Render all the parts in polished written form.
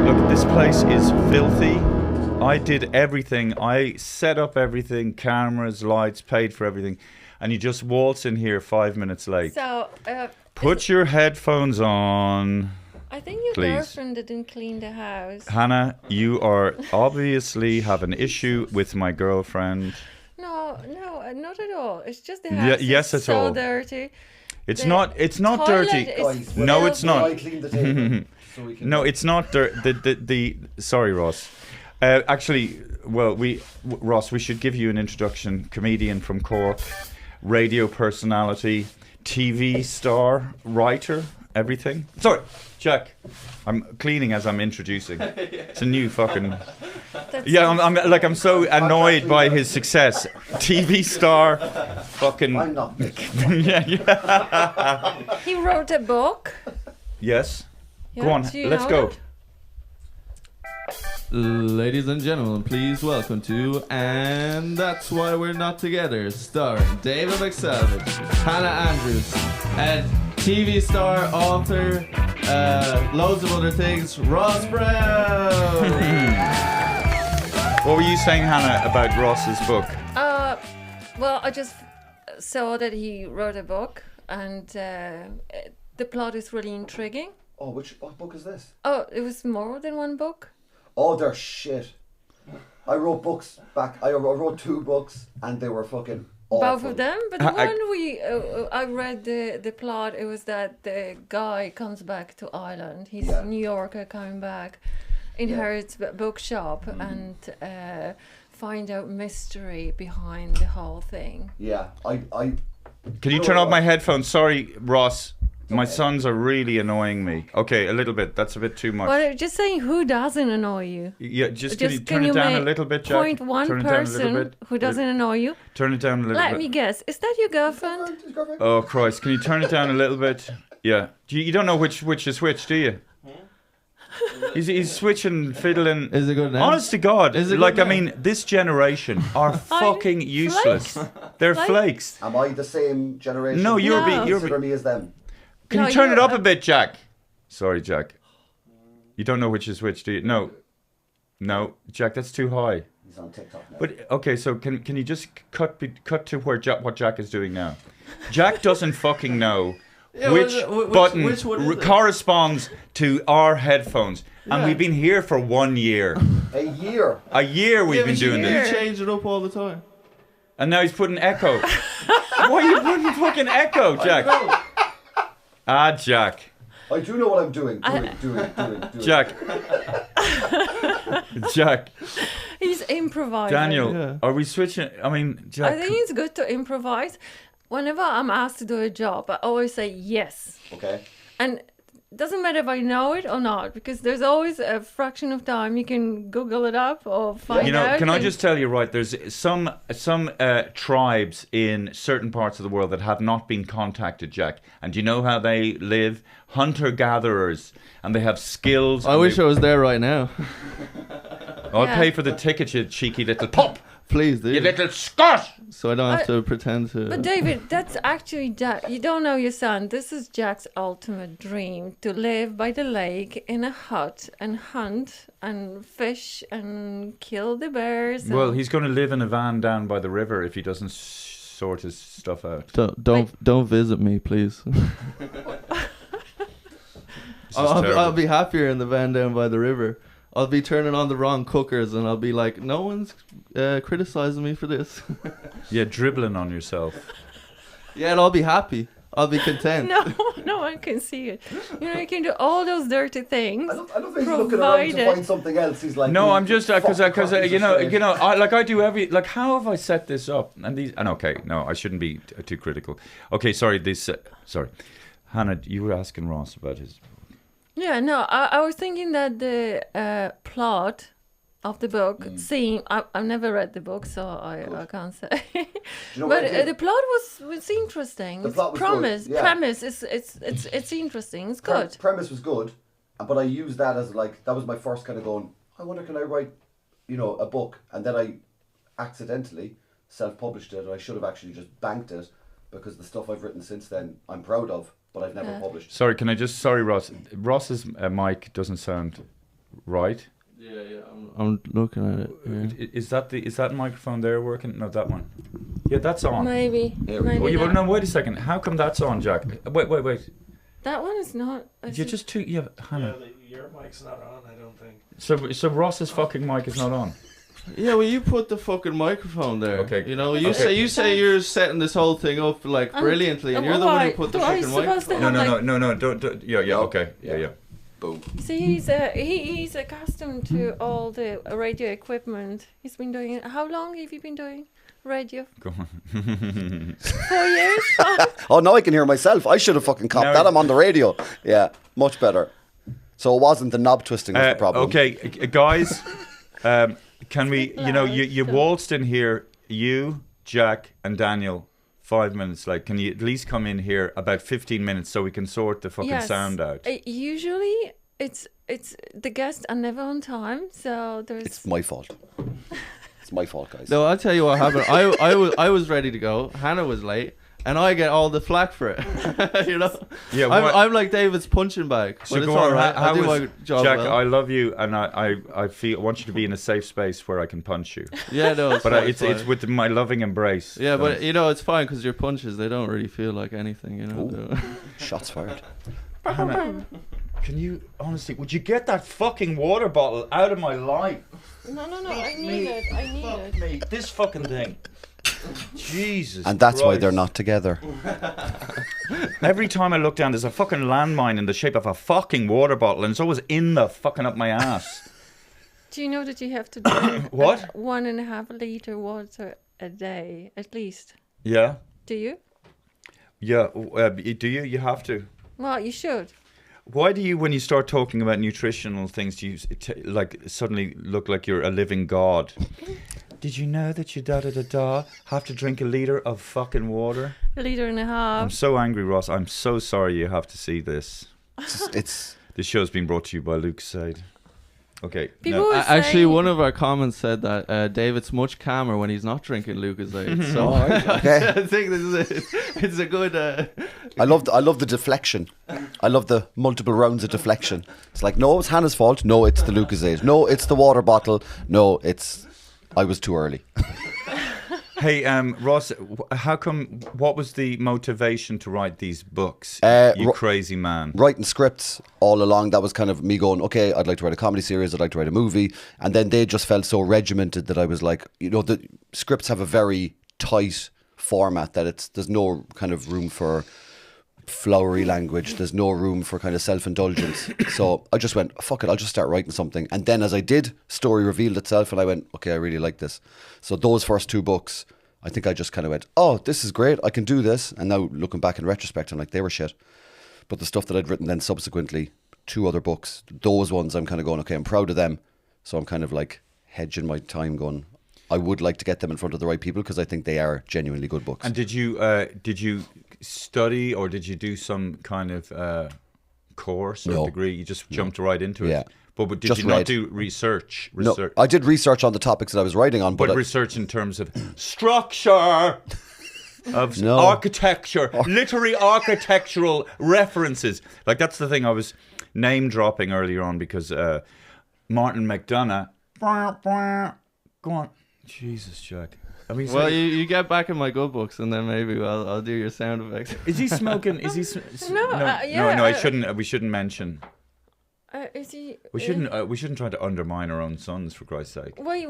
look, this place is filthy. I did everything. I set up everything, cameras, lights, paid for everything. And you just waltz in here 5 minutes late. So, Put your headphones on. I think your please. girlfriend didn't clean the house. Hannah, you are obviously have an issue with my girlfriend. No, not at all. It's just the house yes, is at so all. dirty. It's The not dirty. is No, it's not. I cleaned the table. So we can No, it's not the sorry, Ross. Actually, well, Ross, we should give you an introduction. Comedian from Cork, radio personality, TV star, writer, everything. Sorry, Jack. I'm cleaning as I'm introducing. It's a new fucking. Yeah, I'm so annoyed by his success. TV star, fucking. I'm not. yeah. He wrote a book. Yes. Yeah, Go on. do you Let's know go. that? Ladies and gentlemen, please welcome to And That's Why We're Not Together, starring David McSavage, Hannah Andrews, and TV star, author, loads of other things, Ross Brown. What were you saying, Hannah, about Ross's book? Well, I just saw that he wrote a book, and the plot is really intriguing. Oh, what book is this? Oh, it was more than one book? Oh, they're shit. I wrote books back. I wrote 2 books, and they were fucking awful. Both of them? But the one I read the plot, it was that the guy comes back to Ireland. He's a New Yorker coming back, inherits a bookshop, and find out mystery behind the whole thing. Yeah, I. Can you turn off my headphones? Sorry, Ross. My sons are really annoying me. Okay, a little bit. That's a bit too much. Well, just saying, who doesn't annoy you? Yeah, just can you turn it down a little bit, Jack? Point one turn it down a little person bit. who doesn't annoy you. Turn it down a little Let bit. me guess. Is that your girlfriend? Oh Christ! Can you turn it down a little bit? Yeah. You don't know which is which, do you? He's switching, fiddling. Is it good now? Honest to God, Is it like good I now? mean, this generation are fucking useless. They're flakes. Am I the same generation? No, you're No. Consider me as them. Can No, you turn it you're up a bit, Jack? Sorry, Jack. You don't know which is which, do you? No, Jack, that's too high. He's on TikTok now. But okay, so can you just cut to where what Jack is doing now? Jack doesn't fucking know which button which one is it? corresponds to our headphones, and we've been here for 1 year. A year. A year we've been doing You this, change it up all the time. and now he's putting echo. Why are you putting fucking echo, Jack? Jack. I do know what I'm doing. Doing. Jack. Jack. He's improvising. Daniel, Yeah. are we switching? I mean, Jack. I think it's good to improvise. Whenever I'm asked to do a job, I always say yes. Okay. And it doesn't matter if I know it or not, because there's always a fraction of time you can Google it up or find out. Can I and- just tell you, right, there's some tribes in certain parts of the world that have not been contacted, Jack. And do you know how they live? Hunter-gatherers. And they have skills. I wish I was there right now. I'll Yeah. pay for the ticket, you cheeky little pop. Please do. You little Scot. So I don't have to pretend to. But David, that's actually Jack. You don't know your son. This is Jack's ultimate dream, to live by the lake in a hut and hunt and fish and kill the bears. Well, and- he's going to live in a van down by the river if he doesn't sort his stuff out. Don't visit me, please. This is I'll terrible. be happier in the van down by the river. I'll be turning on the wrong cookers, and I'll be like, no one's criticizing me for this. Yeah, dribbling on yourself. Yeah, and I'll be happy. I'll be content. No one can see it. You know, you can do all those dirty things. I don't think he's looking around to provided- find something else. He's like, No, I'm just because fuck piece of you know, shit. I do every like. How have I set this up? And these, and okay, no, I shouldn't be too critical. Okay, sorry. Sorry, Hannah, you were asking Ross about his. Yeah, no, I was thinking that the plot of the book I've never read the book, so I can't say. you know what I But did? the plot was interesting. The It's plot was premise, good, yeah. premise it's interesting. It's good. Premise was good, but I used that as like, that was my first kind of going, I wonder, can I write, a book? And then I accidentally self-published it, and I should have actually just banked it, because the stuff I've written since then I'm proud of, but I've never published. Sorry, can I just? Sorry, Ross. Ross's mic doesn't sound right? Yeah. I'm looking at it. Yeah. Is that microphone there working? No, that one. Yeah, that's on. Maybe. There we Maybe go. Oh, that, no, wait a second. How come that's on, Jack? Wait. that one is not. You're just too. Yeah, Hannah. Your mic's not on, I don't think. So Ross's fucking mic is not on. Yeah, well, you put the fucking microphone there. Okay. You know, you Okay. say you're setting this whole thing up like brilliantly, and you're the one who put the do I fucking supposed to microphone. have No. Don't. Yeah. No. Okay. Yeah. Boom. See, he's accustomed to all the radio equipment. He's been doing it. How long have you been doing radio? Go on. 4 years? Oh, now I can hear myself. I should have fucking copped Now- that. I'm on the radio. Yeah, much better. So it wasn't the knob twisting was the problem. Okay, guys. Can we? You know, you waltzed in here. You, Jack, and Daniel. 5 minutes late. Can you at least come in here about 15 minutes so we can sort the fucking sound out? Usually, it's the guests are never on time, so there's. It's my fault. It's my fault, guys. No, I'll tell you what happened. I was ready to go. Hannah was late, and I get all the flack for it. You know. Yeah, I'm like David's punching bag. So But it's go on, all right. how I'll do was- my job Jack, well. I love you, and I want you to be in a safe space where I can punch you. Yeah, no, it's But fine, it's fine. with my loving embrace. Yeah, Don't- but you know it's fine because your punches they don't really feel like anything. You know. Ooh. Shots fired. Hannah, can you honestly? Would you get that fucking water bottle out of my life? No, I need it. I need Fuck it. me. This fucking thing. Jesus. And that's why Christ. they're not together. Every time I look down, there's a fucking landmine in the shape of a fucking water bottle, and it's always in the fucking up my ass. Do you know that you have to drink What? 1.5 liter water a day at least? Yeah. Do you? Yeah. Do you? You have to. Well, you should. Why do you, when you start talking about nutritional things, do you like suddenly look like you're a living god? Did you know that you have to drink a litre of fucking water? 1.5 liters. I'm so angry, Ross. I'm so sorry you have to see this. It's This show's been brought to you by Luke Sade. Okay. People no. were Actually, saying- one of our comments said that David's much calmer when he's not drinking Lucozade. So all right, okay. I think it's a good. I love the deflection. I love the multiple rounds of deflection. It's like, no, it's Hannah's fault. No, it's the Lucozade. No, it's the water bottle. No, it's I was too early. Hey, Ross, how come? What was the motivation to write these books? You crazy man. Writing scripts all along, that was kind of me going, okay, I'd like to write a comedy series, I'd like to write a movie. And then they just felt so regimented that I was like, you know, the scripts have a very tight format that there's no kind of room for flowery language. There's no room for kind of self-indulgence. So I just went, fuck it, I'll just start writing something. And then as I did, story revealed itself and I went, okay, I really like this. So those first 2 books, I think I just kind of went, oh, this is great, I can do this. And now looking back in retrospect, I'm like, they were shit. But the stuff that I'd written then subsequently, 2 other books, those ones I'm kind of going, okay, I'm proud of them. So I'm kind of like hedging my time going, I would like to get them in front of the right people because I think they are genuinely good books. And did you study or did you do some kind of course or No. degree? You just jumped right into it. Yeah. But did Just you not read. do research? No, I did research on the topics that I was writing on, But but research in terms of structure of No. architecture, literary architectural references. Like that's the thing I was name dropping earlier on because Martin McDonagh. Go on, Jesus, Jack. I mean, Well, you get back in my good books, and then maybe I'll do your sound effects. is he smoking? Is he? No, no. I shouldn't. We shouldn't mention. Is he? We shouldn't. We shouldn't try to undermine our own sons, for Christ's sake. Wait,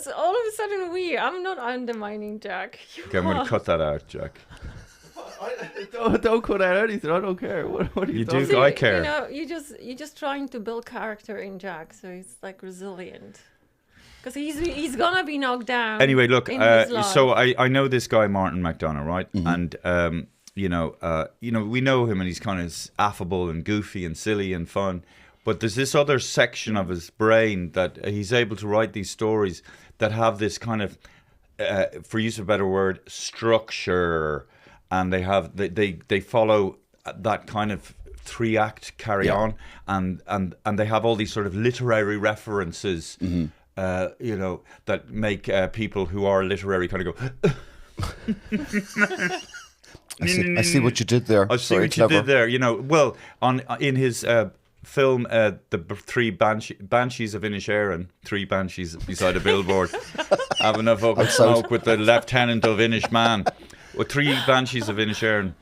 so all of a sudden I'm not undermining Jack. You Okay, I'm going to cut that out, Jack. Don't cut out anything. I don't care. What are you You talking do. I care. You know, you're just trying to build character in Jack, so he's like resilient. Because he's gonna be knocked down. Anyway, look. in his life. So I know this guy Martin McDonagh, right? And you know, we know him, and he's kind of affable and goofy and silly and fun. But there's this other section of his brain that he's able to write these stories that have this kind of, for use of a better word, structure, and they follow that kind of 3-act carry on, and they have all these sort of literary references, you know, that make people who are literary kind of go. I see what you did there. I see Very what you clever. did there. You know, well, in his film three Banshees of Inisherin, three banshees beside a billboard, having a fucking smoke with the lieutenant of Inishman, with three Banshees of Inisherin,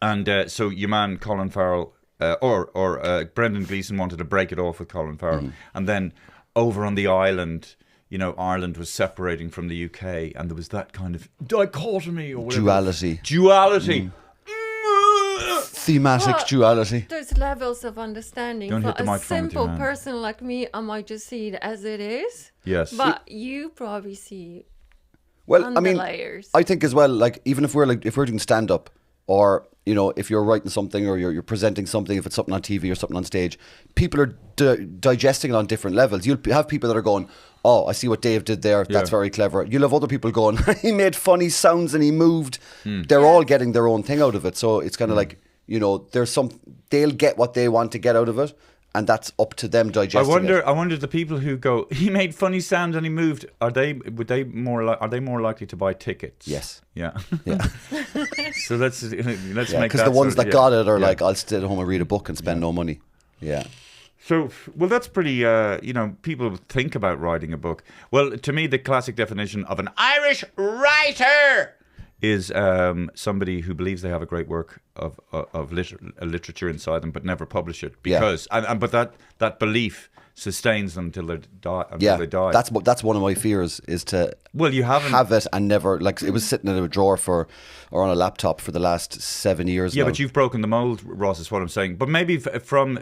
and so your man Colin Farrell or Brendan Gleeson wanted to break it off with Colin Farrell, and then over on the island, you know, Ireland was separating from the UK, and there was that kind of dichotomy or whatever. Duality. Thematic duality. There's levels of understanding. Don't For hit the a microphone with your simple hand. person like me, I might just see it as it is. Yes. But you probably see Well, on I mean, the layers. I think as well, like, even if we're doing stand up, or, you know, if you're writing something or you're presenting something, if it's something on TV or something on stage, people are digesting it on different levels. You'll have people that are going, oh, I see what Dave did there. That's very clever. You'll have other people going, he made funny sounds and he moved. They're all getting their own thing out of it. So it's kind of like, you know, they'll get what they want to get out of it, and that's up to them digesting it. I wonder the people who go, he made funny sound and he moved. Are they more likely to buy tickets? Yes. Yeah. Yeah. So let's make that. Because the ones sort of- that got it are like, I'll stay at home and read a book and spend no money. Yeah. So, well, that's pretty, you know, people think about writing a book. Well, to me, the classic definition of an Irish writer is somebody who believes they have a great work of literature inside them, but never publish it because, but that belief sustains them until they die. That's one of my fears, is to you haven't have it and never, like, it was sitting in a drawer or on a laptop for the last 7 years. Yeah, now. but you've broken the mold, Ross, is what I'm saying. But maybe from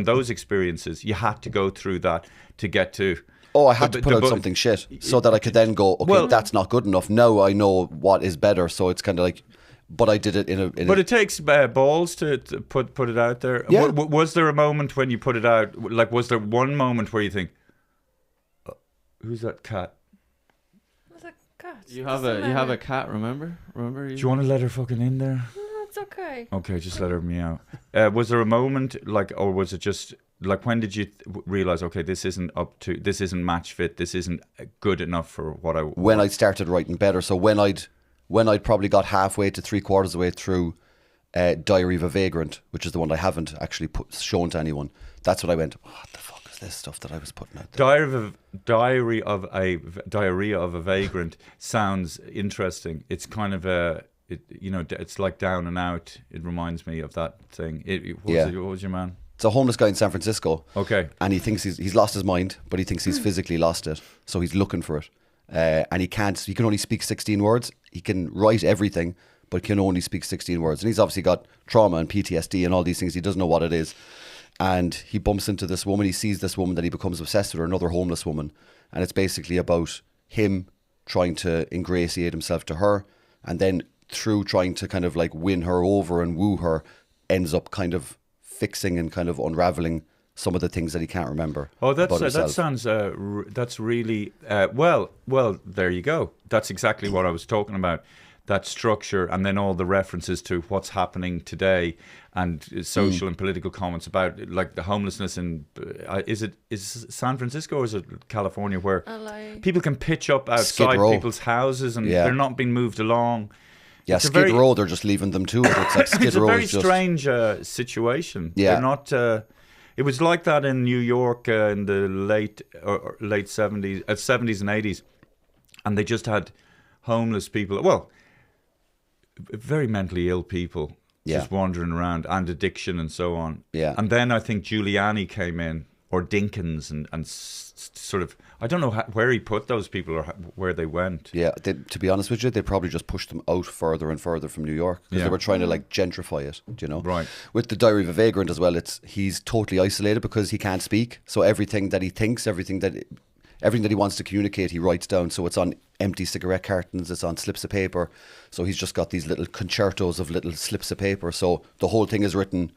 those experiences, you had to go through that to get to. Oh, I had to put out something shit so that I could then go, okay, that's not good enough. Now I know what is better. So it's kind of like, but I did it But it takes balls to put it out there. Yeah. Was there a moment when you put it out? Like, was there one moment where you think, who's that cat? What's a cat? You have a cat. Remember? Do you want to let her fucking in there? No, it's okay. Okay, just let her meow. Was there a moment, like, or was it just like, when did you realize, okay, this isn't match fit, this isn't good enough for what I want? When I started writing better. So when I'd probably got halfway to 3/4 of the way through Diary of a Vagrant, which is the one I haven't actually shown to anyone, that's when I went, what the fuck is this stuff that I was putting out there? Diary of a Vagrant sounds interesting. It's kind of it's like Down and Out. It reminds me of that thing. What was your man? It's a homeless guy in San Francisco. Okay. And he thinks he's lost his mind, but he thinks he's physically lost it. So he's looking for it. And he can only speak 16 words. He can write everything, but can only speak 16 words. And he's obviously got trauma and PTSD and all these things. He doesn't know what it is. And he bumps into this woman. He sees this woman that he becomes obsessed with, her, another homeless woman. And it's basically about him trying to ingratiate himself to her. And then through trying to kind of like win her over and woo her, ends up kind of fixing and kind of unraveling some of the things that he can't remember. Oh, that sounds that's really well. There you go. That's exactly what I was talking about. That structure, and then all the references to what's happening today, and social and political comments about, like, the homelessness in is San Francisco or is it California, where LA. people can pitch up outside people's houses and they're not being moved along. Yeah, Skid Row, they're just leaving them too. It's like Skid it's a Row very is just strange situation. Yeah. They're not. It was like that in New York in the late 70s, 70s and 80s, and they just had homeless people. Well, very mentally ill people just wandering around, and addiction and so on. Yeah. And then I think Giuliani came in, or Dinkins, and sort of, I don't know where he put those people or where they went. Yeah, to be honest with you, they probably just pushed them out further and further from New York because they were trying to like gentrify it, do you know? Right. With the Diary of a Vagrant as well, he's totally isolated because he can't speak. So everything that he thinks, everything that he wants to communicate, he writes down. So it's on empty cigarette cartons, it's on slips of paper. So he's just got these little concertos of little slips of paper. So the whole thing is written,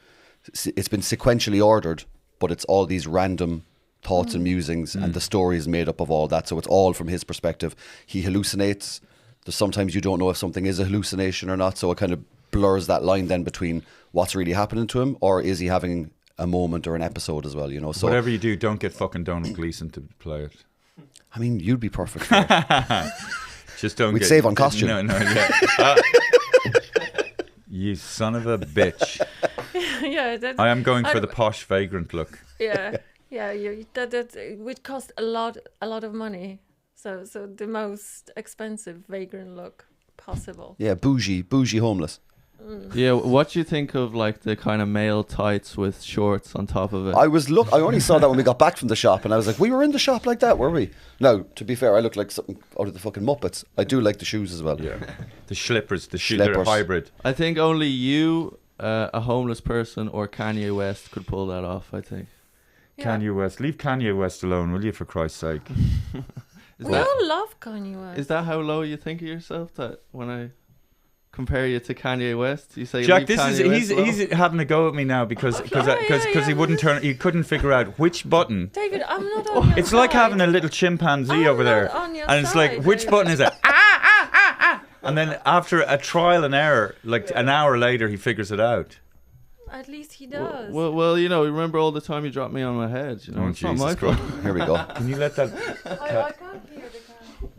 it's been sequentially ordered, but it's all these random thoughts and musings, and the story is made up of all that. So it's all from his perspective. He hallucinates. Sometimes you don't know if something is a hallucination or not, so it kind of blurs that line then between what's really happening to him, or is he having a moment or an episode as well, you know? So whatever you do, don't get fucking Donald Gleeson to play it. I mean, you'd be perfect for it. Just don't. We'd save on costume. No, yeah. You son of a bitch. Yeah, that's, I am going for the posh vagrant look. yeah, yeah. That would cost a lot of money. So the most expensive vagrant look possible. Yeah, bougie homeless. Yeah, what do you think of like the kind of male tights with shorts on top of it? I only saw that when we got back from the shop, and I was like, we were in the shop like that, were we? Now, to be fair, I look like something out of the fucking Muppets. I do like the shoes as well. Yeah, the slippers, they're hybrid. I think only you, a homeless person, or Kanye West could pull that off. I think. Yeah. Kanye West, leave Kanye West alone, will you? For Christ's sake. We all love Kanye West. Is that how low you think of yourself? That when I compare you to Kanye West, you say Jack, he's having a go at me now because he wouldn't turn. He couldn't figure out which button. David, I'm not on your It's side. like having a little chimpanzee I'm over not there, on your and it's like, side, which David. button is it? And then after a trial and error, like an hour later, he figures it out. At least he does. Well, you know, remember all the time you dropped me on my head. You know, Oh, it's not Jesus my fault. Christ. Here we go. Can you let that? I can't hear the cat.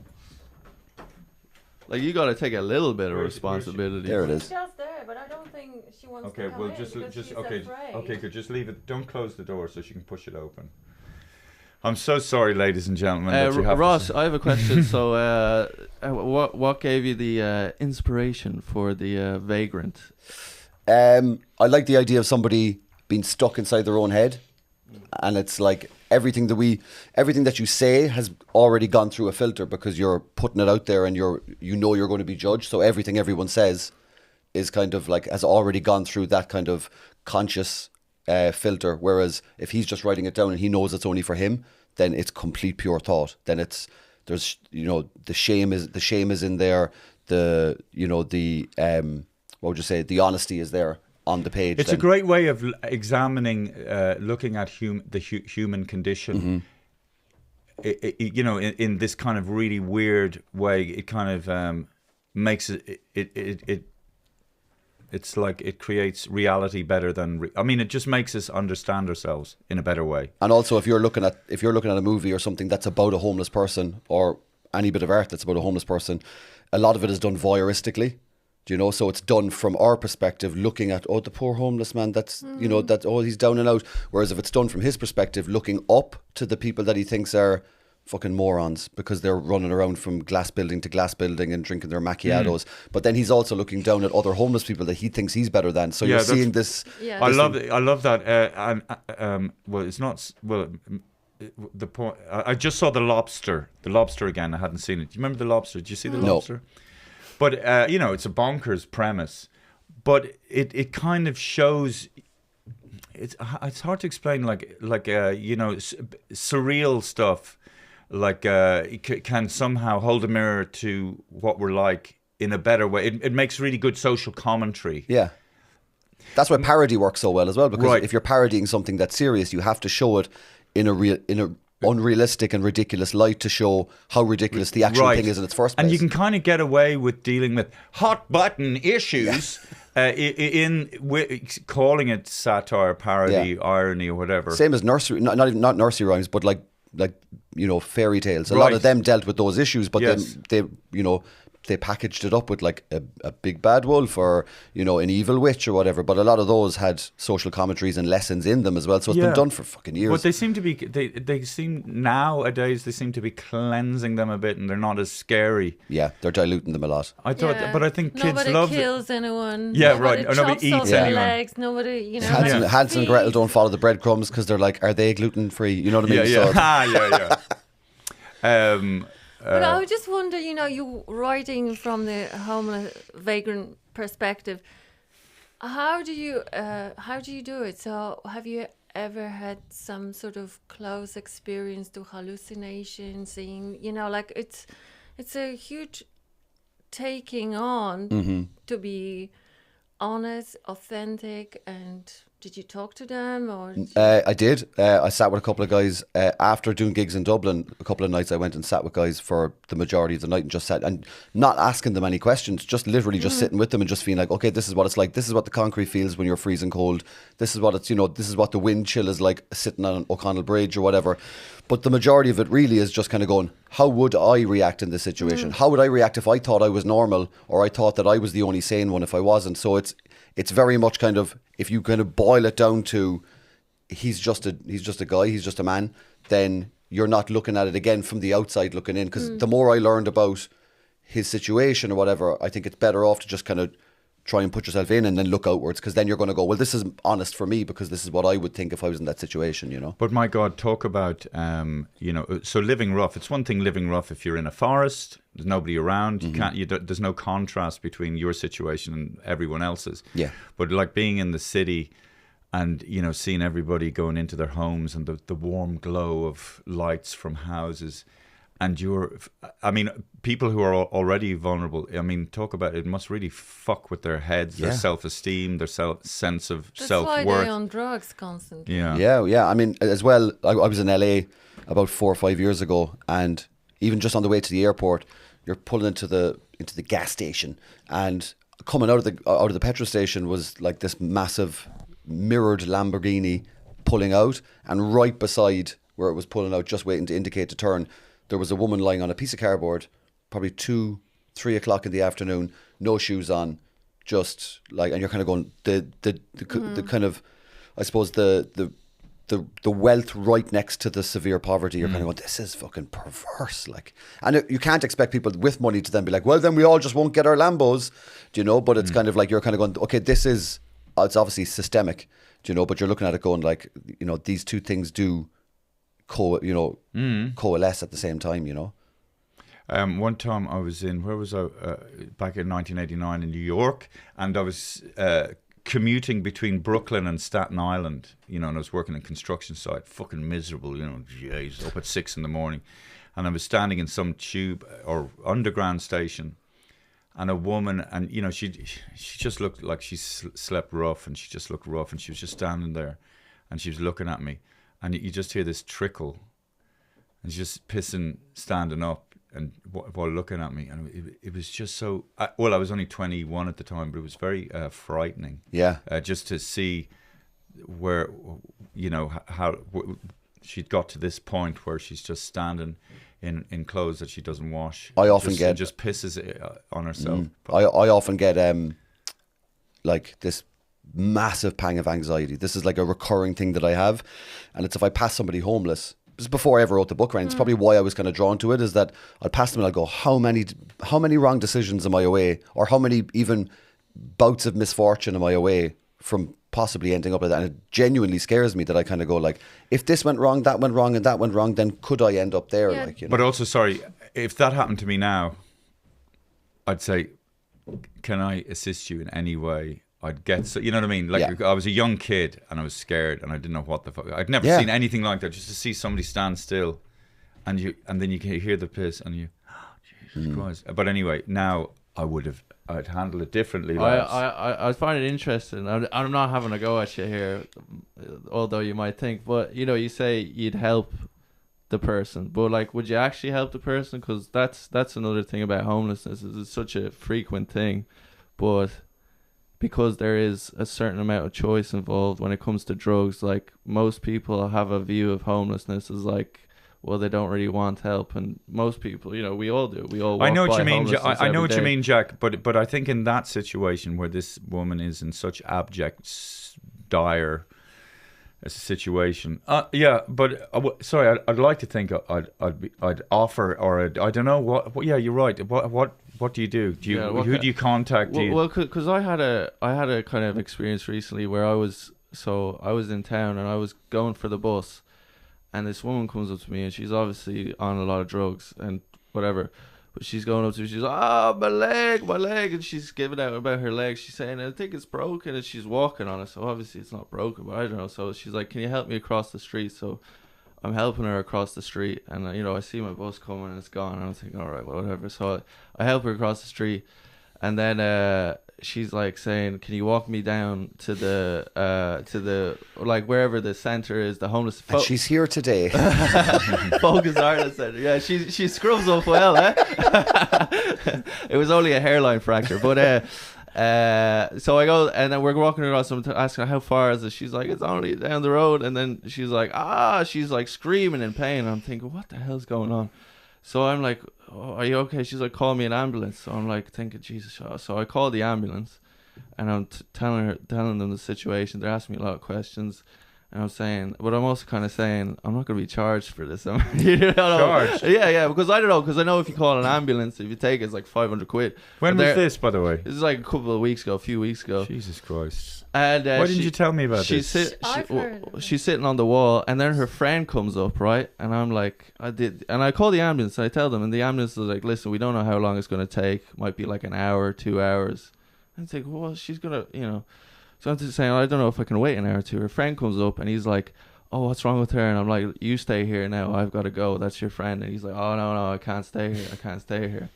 Like you got to take a little bit of responsibility. There it She's is. just there, but I don't think she wants Okay, to come well, in just because she's okay, afraid. okay, good. Just leave it. Don't close the door so she can push it open. I'm so sorry, ladies and gentlemen. That you have Ross, to I have a question. So, what gave you the inspiration for the Vagrant? I like the idea of somebody being stuck inside their own head, and it's like everything that you say has already gone through a filter because you're putting it out there, and you're going to be judged. So everything everyone says is kind of like has already gone through that kind of conscious filter. Whereas if he's just writing it down and he knows it's only for him, then it's complete pure thought. Then there's the shame is in there. What would you say? The honesty is there on the page. It's a great way of examining, looking at the human condition. Mm-hmm. In this kind of really weird way, it kind of makes it. It's like it creates reality better than. It just makes us understand ourselves in a better way. And also, if you're looking at a movie or something that's about a homeless person, or any bit of art that's about a homeless person, a lot of it is done voyeuristically. So it's done from our perspective, looking at, the poor homeless man, that's, he's down and out. Whereas if it's done from his perspective, looking up to the people that he thinks are fucking morons because they're running around from glass building to glass building and drinking their macchiatos. But then he's also looking down at other homeless people that he thinks he's better than. So you're seeing this. Yeah. I love that. Well, it's not. Well, the point. I just saw The Lobster. The Lobster again. I hadn't seen it. Do you remember The Lobster? Did you see The Lobster? But it's a bonkers premise, but it kind of shows. It's hard to explain. Surreal stuff. It can somehow hold a mirror to what we're like in a better way. It makes really good social commentary. Yeah. That's why parody works so well as well, because Right. if you're parodying something that's serious, you have to show it in a unrealistic and ridiculous light to show how ridiculous the actual thing is in its first place. And you can kind of get away with dealing with hot button issues calling it satire, parody, irony, or whatever. Same as nursery, not nursery rhymes, but like fairy tales. A lot of them dealt with those issues, but then they packaged it up with like a big bad wolf or an evil witch or whatever. But a lot of those had social commentaries and lessons in them as well. So it's been done for fucking years. But they seem to be nowadays they seem to be cleansing them a bit, and they're not as scary. Yeah, they're diluting them a lot. I think kids nobody love kills anyone. Yeah, nobody right. Nobody chops eats off their anyone. legs. Nobody, Hansel and Gretel don't follow the breadcrumbs because they're like, are they gluten free? You know what I mean? Yeah. But I would just wonder, you writing from the homeless vagrant perspective, how do you do it? So have you ever had some sort of close experience to hallucinations, seeing, it's a huge taking on to be honest, authentic, and did you talk to them or? I did. I sat with a couple of guys after doing gigs in Dublin. A couple of nights I went and sat with guys for the majority of the night and just sat and not asking them any questions, just literally just sitting with them and just feeling like, okay, this is what it's like. This is what the concrete feels when you're freezing cold. This is what it's, this is what the wind chill is like sitting on O'Connell Bridge or whatever. But the majority of it really is just kind of going, how would I react in this situation? How would I react if I thought I was normal or I thought that I was the only sane one if I wasn't? So it's it's very much kind of, if you kind of boil it down to he's just a guy, he's just a man, then you're not looking at it again from the outside looking in. Because the more I learned about his situation or whatever, I think it's better off to just kind of try and put yourself in and then look outwards, because then you're going to go, well, this is honest for me because this is what I would think if I was in that situation, you know. But my God, talk about, you know, so living rough. It's one thing living rough if you're in a forest, there's nobody around, there's no contrast between your situation and everyone else's. Yeah. But like being in the city and, you know, seeing everybody going into their homes and the warm glow of lights from houses. And I mean, people who are already vulnerable, I mean, talk about it must really fuck with their heads, their self-esteem, their sense of self-worth. That's why they're on drugs constantly. Yeah. I mean, as well, I was in LA about 4 or 5 years ago, and even just on the way to the airport, you're pulling into the gas station, and coming out of the petrol station was like this massive mirrored Lamborghini pulling out, and right beside where it was pulling out, just waiting to indicate to turn, there was a woman lying on a piece of cardboard, probably 2-3 o'clock in the afternoon, no shoes on, just like, and you're kind of going, the kind of, I suppose the wealth right next to the severe poverty. You're kind of going, this is fucking perverse, like, and you can't expect people with money to then be like, well, then we all just won't get our Lambos, do you know? But it's kind of like, you're kind of going, okay, this is, it's obviously systemic, do you know? But you're looking at it going like, you know, these two things do coalesce at the same time, you know. One time I was where was I? Back in 1989 in New York, and I was commuting between Brooklyn and Staten Island, you know, and I was working in a construction site, fucking miserable, you know, jeez, up at 6 a.m, and I was standing in some tube or underground station, and a woman, and you know, she just looked like she slept rough, and she just looked rough, and she was just standing there, and she was looking at me. And you just hear this trickle, and she's just pissing, standing up, and while looking at me, and it was just so. I was only 21 at the time, but it was very frightening. Yeah. Just to see where, you know, how she'd got to this point where she's just standing in clothes that she doesn't wash. I often just pisses on herself. I often get like this massive pang of anxiety. This is like a recurring thing that I have, and it's if I pass somebody homeless. This is before I ever wrote the book, right? It's probably why I was kind of drawn to it, is that I'll pass them and I'll go, how many wrong decisions am I away, or how many even bouts of misfortune am I away from possibly ending up like that? And it genuinely scares me that I kind of go like, if this went wrong, that went wrong, and that went wrong, then could I end up there? Yeah. Like, you know? But also, sorry, if that happened to me now, I'd say, can I assist you in any way? I'd get, so you know what I mean? Like, I was a young kid and I was scared and I didn't know what the fuck. I'd never seen anything like that. Just to see somebody stand still, and then you can hear the piss, and you, oh, Jesus Christ. But anyway, now I'd handle it differently. I find it interesting. I'm not having a go at you here, although you might think. But you know, you say you'd help the person, but like, would you actually help the person? Because that's another thing about homelessness. Is it's such a frequent thing, but because there is a certain amount of choice involved when it comes to drugs, like most people have a view of homelessness as like, well, they don't really want help, and most people, you know, we all do. We all. I know what you mean. I know what you mean, Jack. But I think in that situation where this woman is in such abject, dire a situation, yeah. But sorry, I'd like to think I'd offer, or I don't know what. Yeah, you're right. What do you do? Who do you contact? Well, because I had a kind of experience recently where I was in town and I was going for the bus, and this woman comes up to me and she's obviously on a lot of drugs and whatever, but she's going up to me, she's like, my leg, and she's giving out about her leg. She's saying, I think it's broken, and she's walking on it, so obviously it's not broken, but I don't know. So she's like, can you help me across the street? So I'm helping her across the street, and you know, I see my bus coming and it's gone, and I'm thinking, all right, well, whatever. So I help her across the street, and then she's like saying, can you walk me down to the like wherever the center is, the homeless and she's here today. Focus Artist Center. Yeah, she scrubs up well, eh? It was only a hairline fracture, but so I go, and then we're walking across, I'm asking her, how far is it? She's like, it's only down the road. And then she's like, she's like screaming in pain. I'm thinking, what the hell's going on? So I'm like, oh, are you okay? She's like, call me an ambulance. So I'm like thinking, Jesus. So I call the ambulance, and I'm telling them the situation. They're asking me a lot of questions. And I'm saying, but I'm also kind of saying, I'm not going to be charged for this. Charged? Yeah, because I don't know, because I know if you call an ambulance, if you take it, it's like 500 quid. When was this, by the way? This is like a few weeks ago. Jesus Christ. And why didn't you tell me about this? She's sitting on the wall, and then her friend comes up, right? And I'm like, I call the ambulance, and I tell them, and the ambulance is like, listen, we don't know how long it's going to take. Might be like an hour, 2 hours. And it's like, well, she's going to, So I'm just saying, I don't know if I can wait an hour or two. Her friend comes up and he's like, oh, what's wrong with her? And I'm like, you stay here now. I've got to go. That's your friend. And he's like, oh, no, I can't stay here.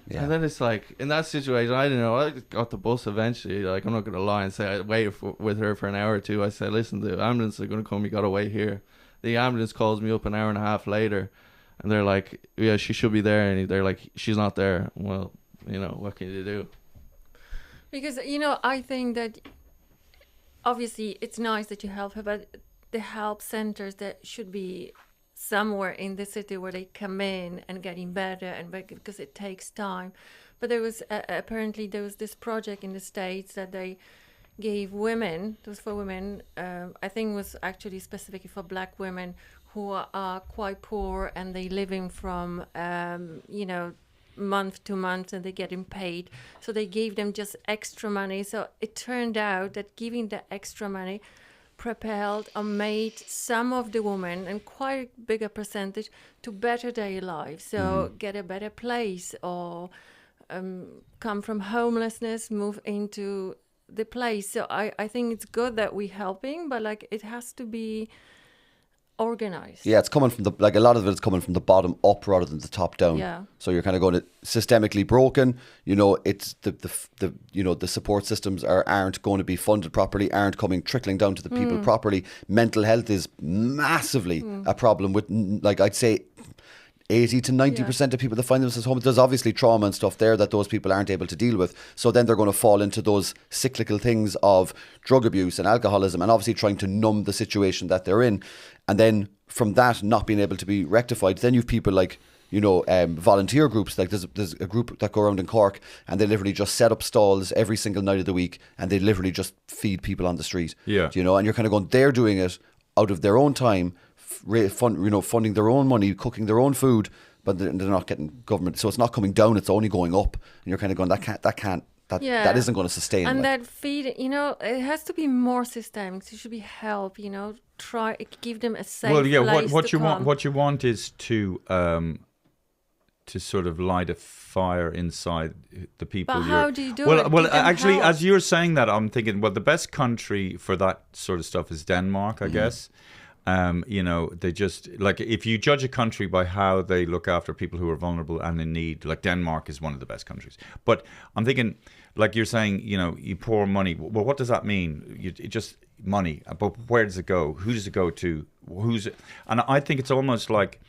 Yeah. And then it's like, in that situation, I don't know. I got the bus eventually. Like, I'm not going to lie and say I waited with her for an hour or two. I said, listen, the ambulance are going to come. You got to wait here. The ambulance calls me up an hour and a half later. And they're like, yeah, she should be there. And they're like, she's not there. Well, what can you do? Because, I think that obviously it's nice that you help her, but the help centers that should be somewhere in the city where they come in and getting better, and because it takes time. But there was apparently this project in the States that they gave women, it was for women, I think it was actually specifically for black women who are quite poor, and they living from month to month, and they're getting paid. So they gave them just extra money. So it turned out that giving the extra money propelled or made some of the women, and quite a bigger percentage, to better their lives. So get a better place, or come from homelessness, move into the place. So I think it's good that we're helping, but like it has to be organized. Yeah, it's coming from a lot of it is coming from the bottom up rather than the top down. Yeah. So you're kind of going to systemically broken. It's the support systems aren't going to be funded properly, aren't trickling down to the people properly. Mental health is massively a problem with, like, I'd say 80 to 90% of people that find themselves homeless. There's obviously trauma and stuff there that those people aren't able to deal with. So then they're going to fall into those cyclical things of drug abuse and alcoholism, and obviously trying to numb the situation that they're in. And then from that not being able to be rectified, then you've people like, volunteer groups. Like there's a group that go around in Cork, and they literally just set up stalls every single night of the week, and they literally just feed people on the street. Yeah. And you're kind of going, they're doing it out of their own time, funding their own money, cooking their own food, but they're not getting government. So it's not coming down; it's only going up. And you're kind of going, that isn't going to sustain. And that feed, it has to be more systemic. So it should be help. Try give them a safe place what to you come. what you want is to sort of light a fire inside the people. But how do you do it? Well, actually, help. As you're saying that, I'm thinking, the best country for that sort of stuff is Denmark, I guess. They just, like, if you judge a country by how they look after people who are vulnerable and in need, like Denmark is one of the best countries. But I'm thinking, like you're saying, you pour money. Well, what does that mean? It just money. But where does it go? Who does it go to? And I think it's almost like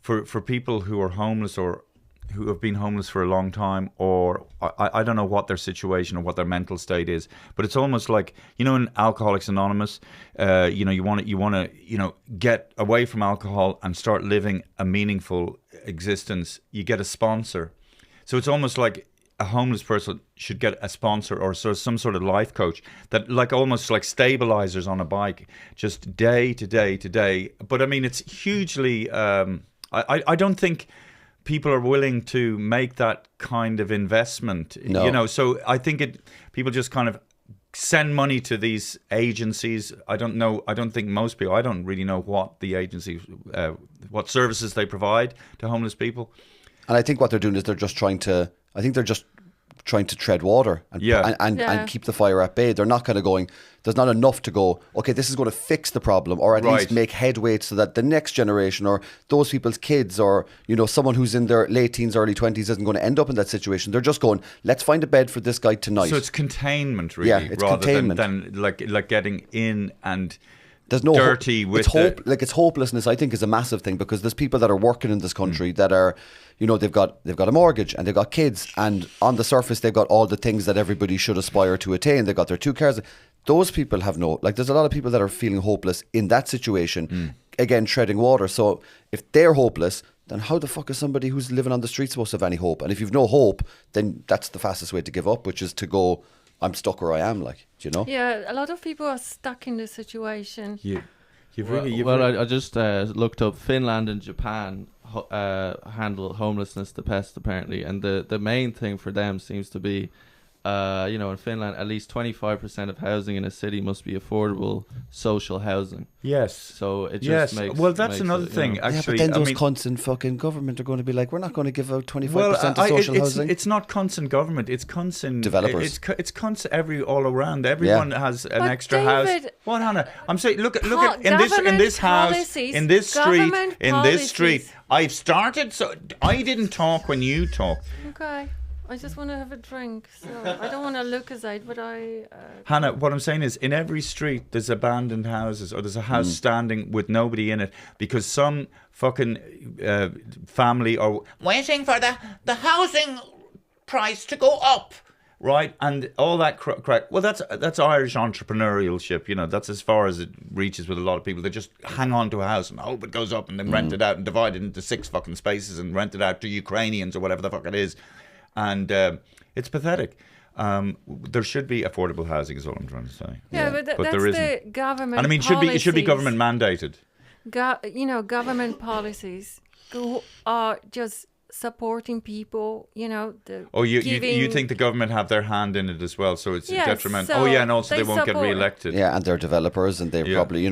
for people who are homeless or who have been homeless for a long time, or I don't know what their situation or what their mental state is, but it's almost like, in Alcoholics Anonymous, you want to get away from alcohol and start living a meaningful existence. You get a sponsor. So it's almost like a homeless person should get a sponsor or some sort of life coach that, like, almost like stabilizers on a bike, just day to day to day. But I mean, it's hugely, I don't think people are willing to make that kind of investment, no. So I think people just kind of send money to these agencies. I don't think most people, I don't really know what the agencies, what services they provide to homeless people. And I think what they're doing is they're just trying to tread water and keep the fire at bay. They're not kind of going, there's not enough to go, okay, this is going to fix the problem, or at least make headway so that the next generation or those people's kids, or someone who's in their late teens, early 20s isn't going to end up in that situation. They're just going, let's find a bed for this guy tonight. So it's containment, really, it's rather containment. than like getting in and there's no dirty hope. with It's hopelessness, I think, is a massive thing, because there's people that are working in this country that are, they've got a mortgage and they've got kids, and on the surface they've got all the things that everybody should aspire to attain. They've got their 2 cars. Those people have there's a lot of people that are feeling hopeless in that situation, again, treading water. So if they're hopeless, then how the fuck is somebody who's living on the street supposed to have any hope? And if you've no hope, then that's the fastest way to give up, which is to go I'm stuck where I am, like, do you know? Yeah, a lot of people are stuck in this situation. I just looked up Finland and Japan handle homelessness the best apparently, and the main thing for them seems to be in Finland at least 25% of housing in a city must be affordable social housing. Yes. So it just makes... Well, that's makes another it, thing, Yeah, actually. but then those cunts in fucking government are going to be like, we're not going to give out 25% of social housing. It's not cunts in government. It's cunts in developers. It's cunts all around. Everyone has an But extra David, house. What, Hannah? I'm saying, look at in this house, in this street, in this street. I've started, so I didn't talk when you talked. Okay. I just want to have a drink, so I don't want to look aside, but I... Hannah, what I'm saying is, in every street, there's abandoned houses, or there's a house standing with nobody in it, because some fucking family are waiting for the housing price to go up, right? And all that crap. Well, that's Irish entrepreneurship, you know. That's as far as it reaches with a lot of people. They just hang on to a house and hope it goes up, and then rent it out and divide it into 6 fucking spaces and rent it out to Ukrainians or whatever the fuck it is. And it's pathetic. There should be affordable housing, is all I'm trying to say. Yeah, but that's there isn't. the government. And I mean, it should be government mandated. Government policies who are just supporting people. You think the government have their hand in it as well, so it's detrimental. So and also they won't get re-elected. Yeah, and they're developers, and they probably,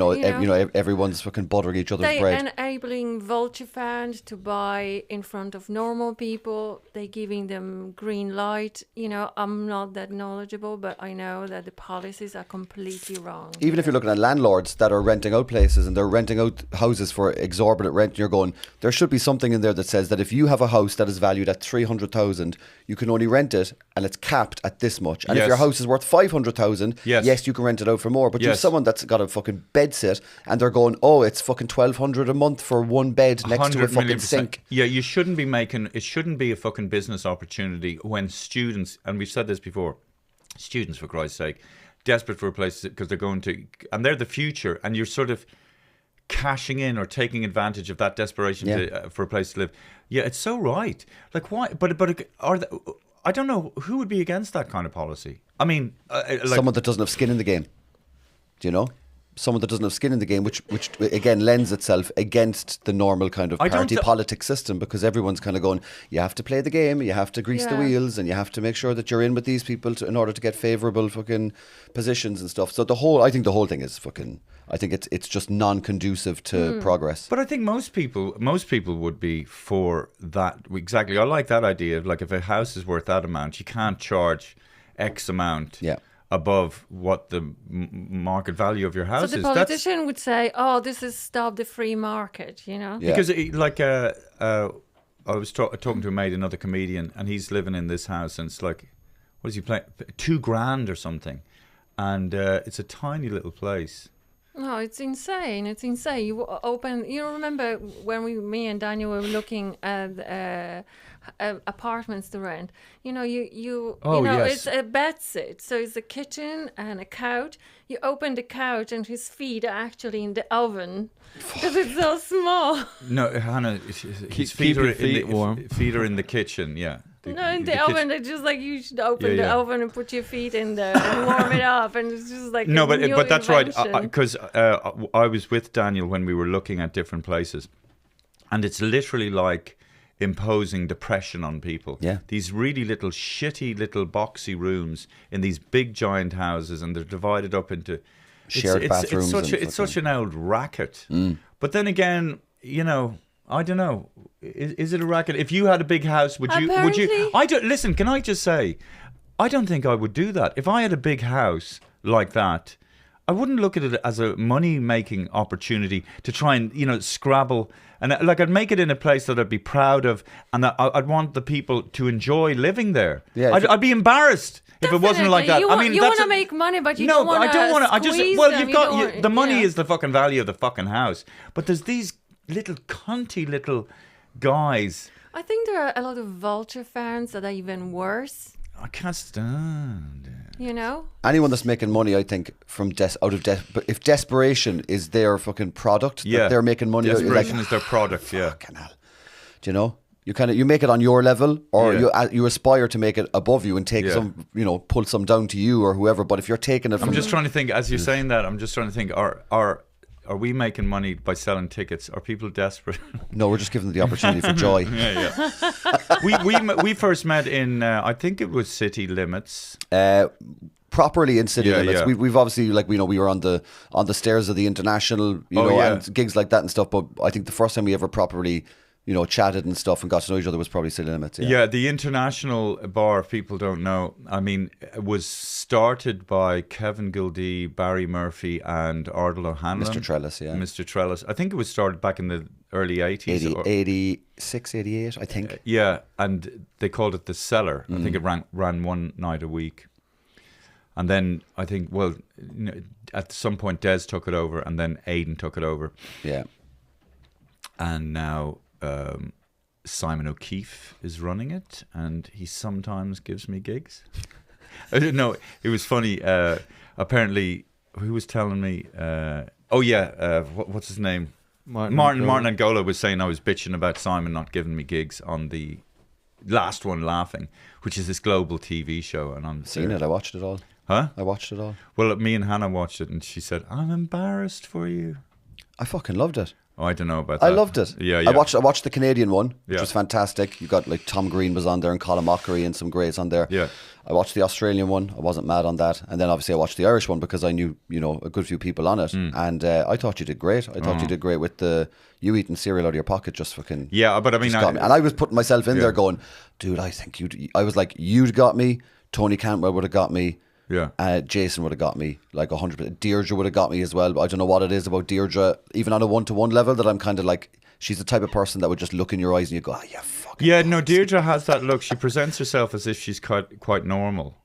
everyone's fucking buttering each other's bread. They're enabling vulture funds to buy in front of normal people. They're giving them green light. I'm not that knowledgeable, but I know that the policies are completely wrong. Even if you're looking at landlords that are renting out places and they're renting out houses for exorbitant rent, you're going, there should be something in there that says that if you have a house that is valued at 300,000, you can only rent it and it's capped at this much. And if your house is worth 500,000, yes, you can rent it out for more. But you have someone that's got a fucking bed sit and they're going, oh, it's fucking 1,200 a month for one bed next to a fucking sink. Yeah, it shouldn't be a fucking business opportunity when students, and we've said this before, students, for Christ's sake, desperate for a place because they're going to, and they're the future, and you're sort of cashing in or taking advantage of that desperation for a place to live. Yeah, it's so right. Like, why? But I don't know who would be against that kind of policy. I mean, someone that doesn't have skin in the game. Do you know? Someone that doesn't have skin in the game, which again lends itself against the normal kind of party politics system, because everyone's kind of going, you have to play the game, you have to grease the wheels, and you have to make sure that you're in with these people in order to get favourable fucking positions and stuff. So I think the whole thing is fucking. I think it's just non-conducive to progress. But I think most people would be for that. Exactly. I like that idea. Like, if a house is worth that amount, you can't charge X amount. Yeah. Above what the market value of your house is. So the politician would say, "Oh, this is stop the free market," Yeah. Because I was talking to a mate, another comedian, and he's living in this house, and it's like, what is he paying? $2,000 or something, and it's a tiny little place. No, it's insane. It's insane. You open. Remember when me and Daniel were looking at apartments to rent? It's a bed sit, so it's a kitchen and a couch. You open the couch and his feet are actually in the oven because it's so small. No, Hannah, his feet are warm. Feet are in the kitchen. Yeah. In the oven, it's just like you should open the oven and put your feet in there and warm it up, and it's just like no, but that's right, because I was with Daniel when we were looking at different places, and it's literally like imposing depression on people. Yeah, these really little shitty little boxy rooms in these big giant houses, and they're divided up into shared bathrooms. It's such an old racket. But then again, I don't know. Is it a racket? If you had a big house, would you? Listen, can I just say, I don't think I would do that. If I had a big house like that, I wouldn't look at it as a money-making opportunity to try and, scrabble. And I'd make it in a place that I'd be proud of, and that I'd want the people to enjoy living there. Yeah, I'd be embarrassed if it wasn't like that. You want to make money, but you don't want to. No, I don't want to. You've got the money is the fucking value of the fucking house, but there's these little cunty little guys. I think there are a lot of vulture fans that are even worse. I can't stand it. Anyone that's making money, I think, from but if desperation is their fucking product, that they're making money. Desperation is their product. Yeah. Fucking hell. Do you know? you make it on your level, or Yeah. you aspire to make it above you and take Yeah. some, pull some down to you or whoever. But if you're taking it from, I'm just trying to think, as you're saying that, I'm just trying to think, are we making money by selling tickets? Are people desperate? no, we're just giving them the opportunity for joy. Yeah. we first met in, I think it was City Limits. Properly in city limits. Yeah. We've obviously, like, we were on the stairs of the International, and gigs like that and stuff. But I think the first time we ever properly, chatted and stuff and got to know each other was probably City Limits. Yeah, the International bar, if people don't know, I mean, it was started by Kevin Gildee, Barry Murphy and Ardal O'Hanlon. Mr. Trellis, yeah. Mr. Trellis. I think it was started back in the early 80s. 86, 88, I think. Yeah, and they called it The Cellar. I think it ran one night a week. And then I think, at some point Des took it over, and then Aidan took it over. Yeah. And now Simon O'Keefe is running it, and he sometimes gives me gigs. I didn't know. It was funny. Apparently, who was telling me? What's his name? Martin Angola was saying I was bitching about Simon not giving me gigs on the last one, Laughing, which is this global TV show, and I'm Seen it. I watched it all. Huh? I watched it all. Well, me and Hannah watched it, and she said, "I'm embarrassed for you." I fucking loved it. Oh, I don't know about that. I loved it. Yeah. I watched the Canadian one, which Yeah. was fantastic. You got, like, Tom Green was on there and Colin Mockery and some greats on there. Yeah. I watched the Australian one. I wasn't mad on that. And then obviously I watched the Irish one because I knew, a good few people on it. And I thought you did great. I thought you did great with you eating cereal out of your pocket just fucking... Yeah, but I mean... just got me. And I was putting myself in there going, dude, I think I was like, you'd got me. Tony Cantwell would have got me. Yeah. Jason would have got me, like 100%. Deirdre would have got me as well. But I don't know what it is about Deirdre, even on a one-to-one level, that I'm kind of like, she's the type of person that would just look in your eyes and you go, yeah, fucking... Yeah, no, Deirdre has that look. She presents herself as if she's quite normal.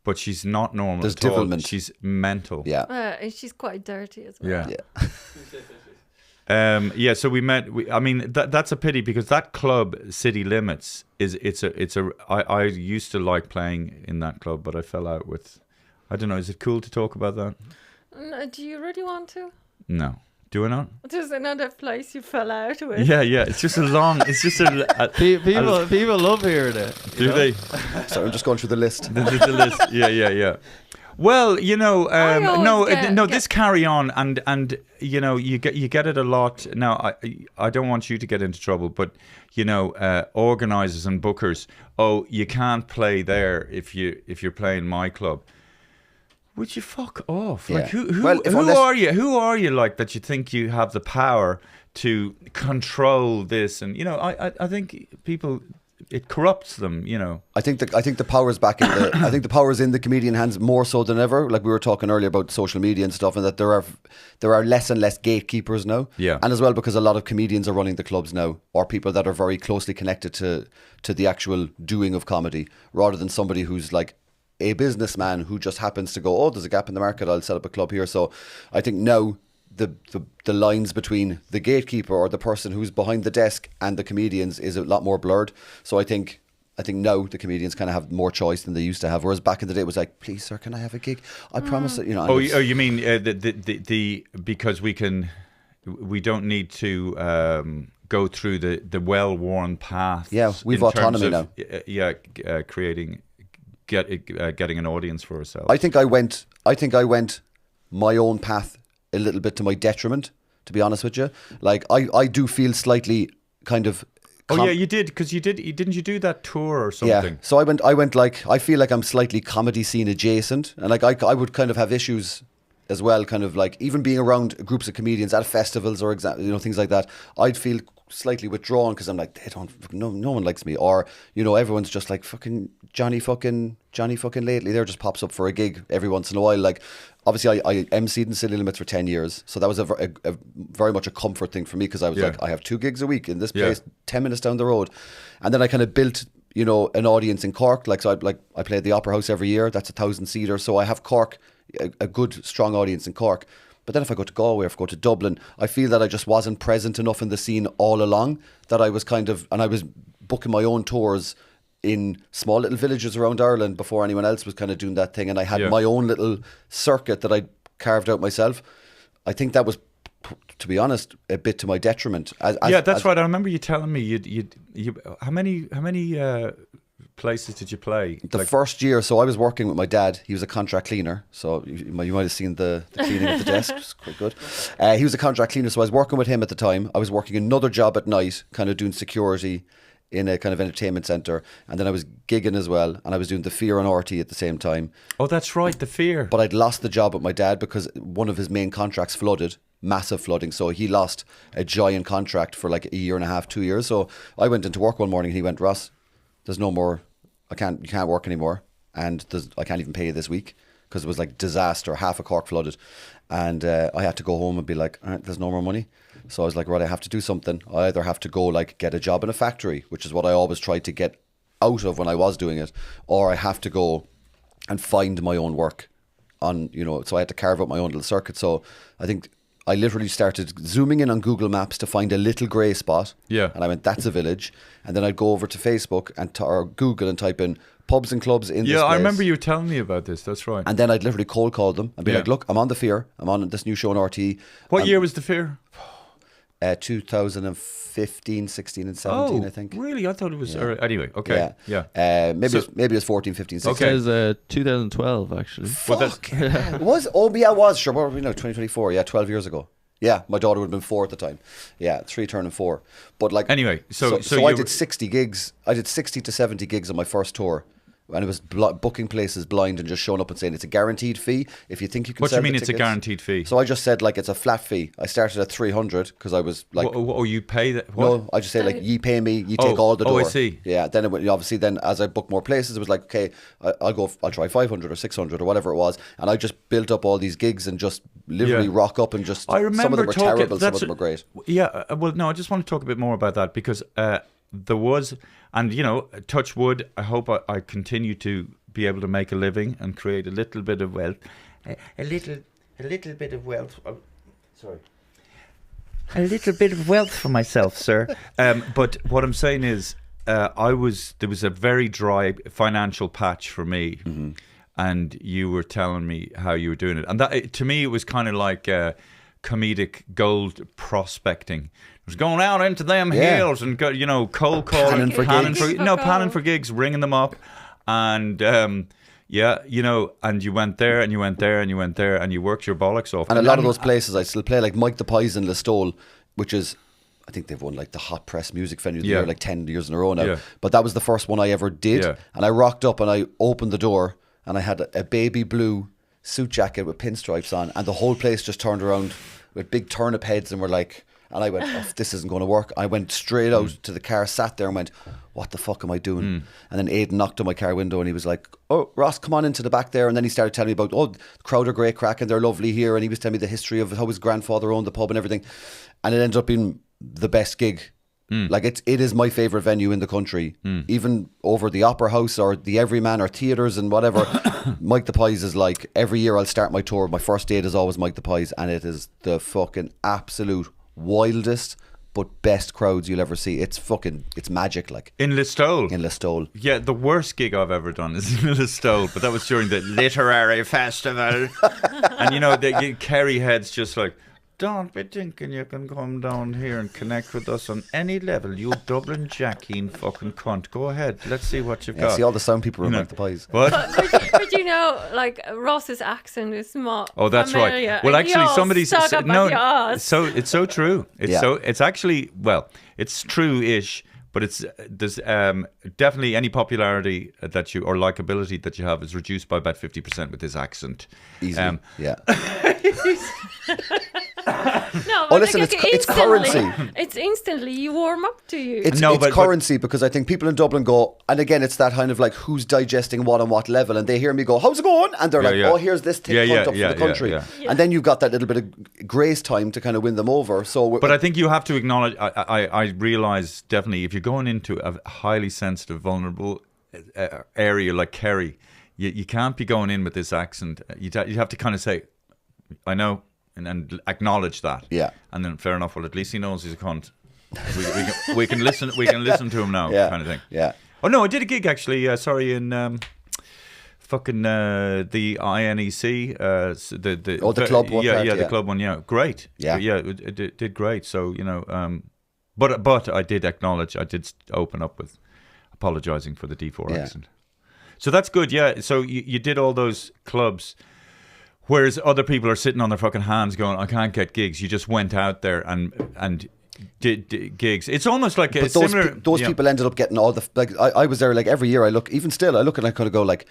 But she's not normal There's at all. devilment. She's mental. Yeah. And she's quite dirty as well. Yeah. So we met. That's a pity, because that club, City Limits, I used to like playing in that club, but I fell out with. I don't know. Is it cool to talk about that? No, do you really want to? No. Do I not? There's another place you fell out with. Yeah. It's just a long. It's just People love hearing it. Do they? So I'm just going through the list. The list. Yeah. Well, this carry on, and you get it a lot. Now, I don't want you to get into trouble, but organisers and bookers, you can't play there if you're playing my club. Would you fuck off? Yeah. Like who Well, are you? Who are you, like, that you think you have the power to control this? And I think people, it corrupts them. I think the power's back in the I think the power's in the comedian hands more so than ever. Like we were talking earlier about social media and stuff, and that there are less and less gatekeepers now. Yeah. And as well because a lot of comedians are running the clubs now, or people that are very closely connected to the actual doing of comedy, rather than somebody who's like a businessman who just happens to go, there's a gap in the market, I'll set up a club here. So I think now the lines between the gatekeeper or the person who's behind the desk and the comedians is a lot more blurred. So I think now the comedians kind of have more choice than they used to have. Whereas back in the day it was like, please sir, can I have a gig? I promise that, you mean the because we don't need to go through the well-worn path. Yeah, we've autonomy now. Getting an audience for ourselves. I think I went my own path a little bit to my detriment, to be honest with you. Like I do feel slightly kind of. You did, because didn't you do that tour or something? Yeah. So I went like, I feel like I'm slightly comedy scene adjacent, and like I would kind of have issues as well, kind of like even being around groups of comedians at festivals or things like that. I'd feel slightly withdrawn because I'm like, no one likes me, or everyone's just like Johnny fucking lately there just pops up for a gig every once in a while. Like obviously I emceed in City Limits for 10 years, so that was a very much a comfort thing for me, because I was like, I have 2 gigs a week in this place 10 minutes down the road. And then I kind of built an audience in Cork. Like so I played the Opera House every year, that's 1,000-seater, so I have Cork, a good strong audience in Cork. But then if I go to Galway or if I go to Dublin, I feel that I just wasn't present enough in the scene all along, that I was and I was booking my own tours in small little villages around Ireland before anyone else was kind of doing that thing, and I had my own little circuit that I carved out myself. I think that was to be honest, a bit to my detriment. That's right. I remember you telling me you how many places did you play? The first year, so I was working with my dad. He was a contract cleaner, so you might have seen the cleaning of the desk. It's quite good. He was a contract cleaner, so I was working with him at the time. I was working another job at night, kind of doing security in a kind of entertainment centre, and then I was gigging as well, and I was doing the Fear on RT at the same time. Oh, that's right, the Fear. But I'd lost the job with my dad because one of his main contracts flooded, massive flooding, so he lost a giant contract for like a year and a half, 2 years. So I went into work one morning and he went, Ross, there's no more, you can't work anymore, and I can't even pay you this week, because it was like disaster, half of Cork flooded, and I had to go home and be like, all right, there's no more money. So I was like, right, I have to do something. I either have to go like get a job in a factory, which is what I always tried to get out of when I was doing it, or I have to go and find my own work on, so I had to carve out my own little circuit. So I think I literally started zooming in on Google Maps to find a little grey spot. Yeah. And I went, that's a village. And then I'd go over to Facebook or Google and type in pubs and clubs in this place. I remember you telling me about this. That's right. And then I'd literally cold call them and be like, look, I'm on the Fear. I'm on this new show on RT. What year was the Fear? 2015, 16 and 17, I think. Really? I thought it was anyway, okay. Yeah. Maybe it was 14, 15, 16. Okay. It was 2012 actually. Fuck. It was? Oh, yeah, it was. Sure. What were we now? 2024. Yeah, 12 years ago. Yeah, my daughter would have been 4 at the time. Yeah, 3 turning 4. But like anyway, so I did 60 gigs. I did 60 to 70 gigs on my first tour. And it was booking places blind and just showing up and saying it's a guaranteed fee. If you think you can What do sell you mean the it's a tickets. guaranteed fee? So I just said like it's a flat fee. I started at 300 because I was like... you pay that? No, I just say like, ye pay me, you take all the door. Oh, I see. Yeah, then it went, obviously then as I booked more places, it was like, okay, I'll try 500 or 600 or whatever it was. And I just built up all these gigs and just literally rock up and just... I remember some of them were talking, terrible, some of them were great. Yeah, well, no, I just want to talk a bit more about that because there was... And, touch wood, I hope I continue to be able to make a living and create a little bit of wealth. A little bit of wealth. Sorry. A little bit of wealth for myself, sir. But what I'm saying is, there was a very dry financial patch for me. Mm-hmm. And you were telling me how you were doing it. And that, to me, it was kind of like comedic gold prospecting. It was going out into them hills and cold calling, panning for gigs, ringing them up, and and you went there and you went there and you went there and you worked your bollocks off. And a lot of those places I still play, like Mike the Pies in Listowel, which is, I think they've won like the Hot Press Music Venue of the Year like 10 years in a row now. Yeah. But that was the first one I ever did, and I rocked up and I opened the door and I had a baby blue suit jacket with pinstripes on, and the whole place just turned around with big turnip heads and were like. And I went, this isn't going to work. I went straight out to the car, sat there and went, what the fuck am I doing? And then Aidan knocked on my car window and he was like, oh, Ross, come on into the back there. And then he started telling me about, the crowd are great crack and they're lovely here. And he was telling me the history of how his grandfather owned the pub and everything. And it ended up being the best gig. Like it is my favourite venue in the country. Even over the Opera House or the Everyman or theatres and whatever. Mike the Pies is like, every year I'll start my tour. My first date is always Mike the Pies. And it is the fucking absolute wildest but best crowds you'll ever see. It's magic, like. In Listowel? In Listowel. Yeah, the worst gig I've ever done is in Listowel, but that was during the literary festival. And Kerry heads just like, don't be thinking you can come down here and connect with us on any level, you Dublin Jackie fucking cunt. Go ahead, let's see what you've got. See all the sound people are like the Pies. What? But like Ross's accent is not. Oh, that's familiar. right. Well, actually, somebody said so it's so true. It's actually, well, it's true-ish. But there's definitely any popularity that or likability that you have is reduced by about 50% with this accent. Easily, yeah. No, but listen, it's currency. It's instantly you warm up to you. It's currency because I think people in Dublin go, and again, it's that kind of like who's digesting what on what level, and they hear me go, "How's it going?" And they're oh, here's this thick cunt up from the country, and then you've got that little bit of grace time to kind of win them over. So, but I think you have to acknowledge. I realise definitely if you're going into a highly sensitive, vulnerable area like Kerry, you can't be going in with this accent. You have to kind of say, "I know." And acknowledge that, and then fair enough. Well, at least he knows he's a cunt. We can listen. We can listen to him now, kind of thing. Yeah. Oh no, I did a gig actually. In fucking the INEC, the club one. The club one. Yeah, great. Yeah. It did great. So but I did acknowledge, I did open up with apologising for the D4 accent. So that's good. Yeah. So you did all those clubs, whereas other people are sitting on their fucking hands going, I can't get gigs. You just went out there and did gigs. It's almost like a similar. Those people ended up getting all the like. I was there like every year. I look and I kind of go like,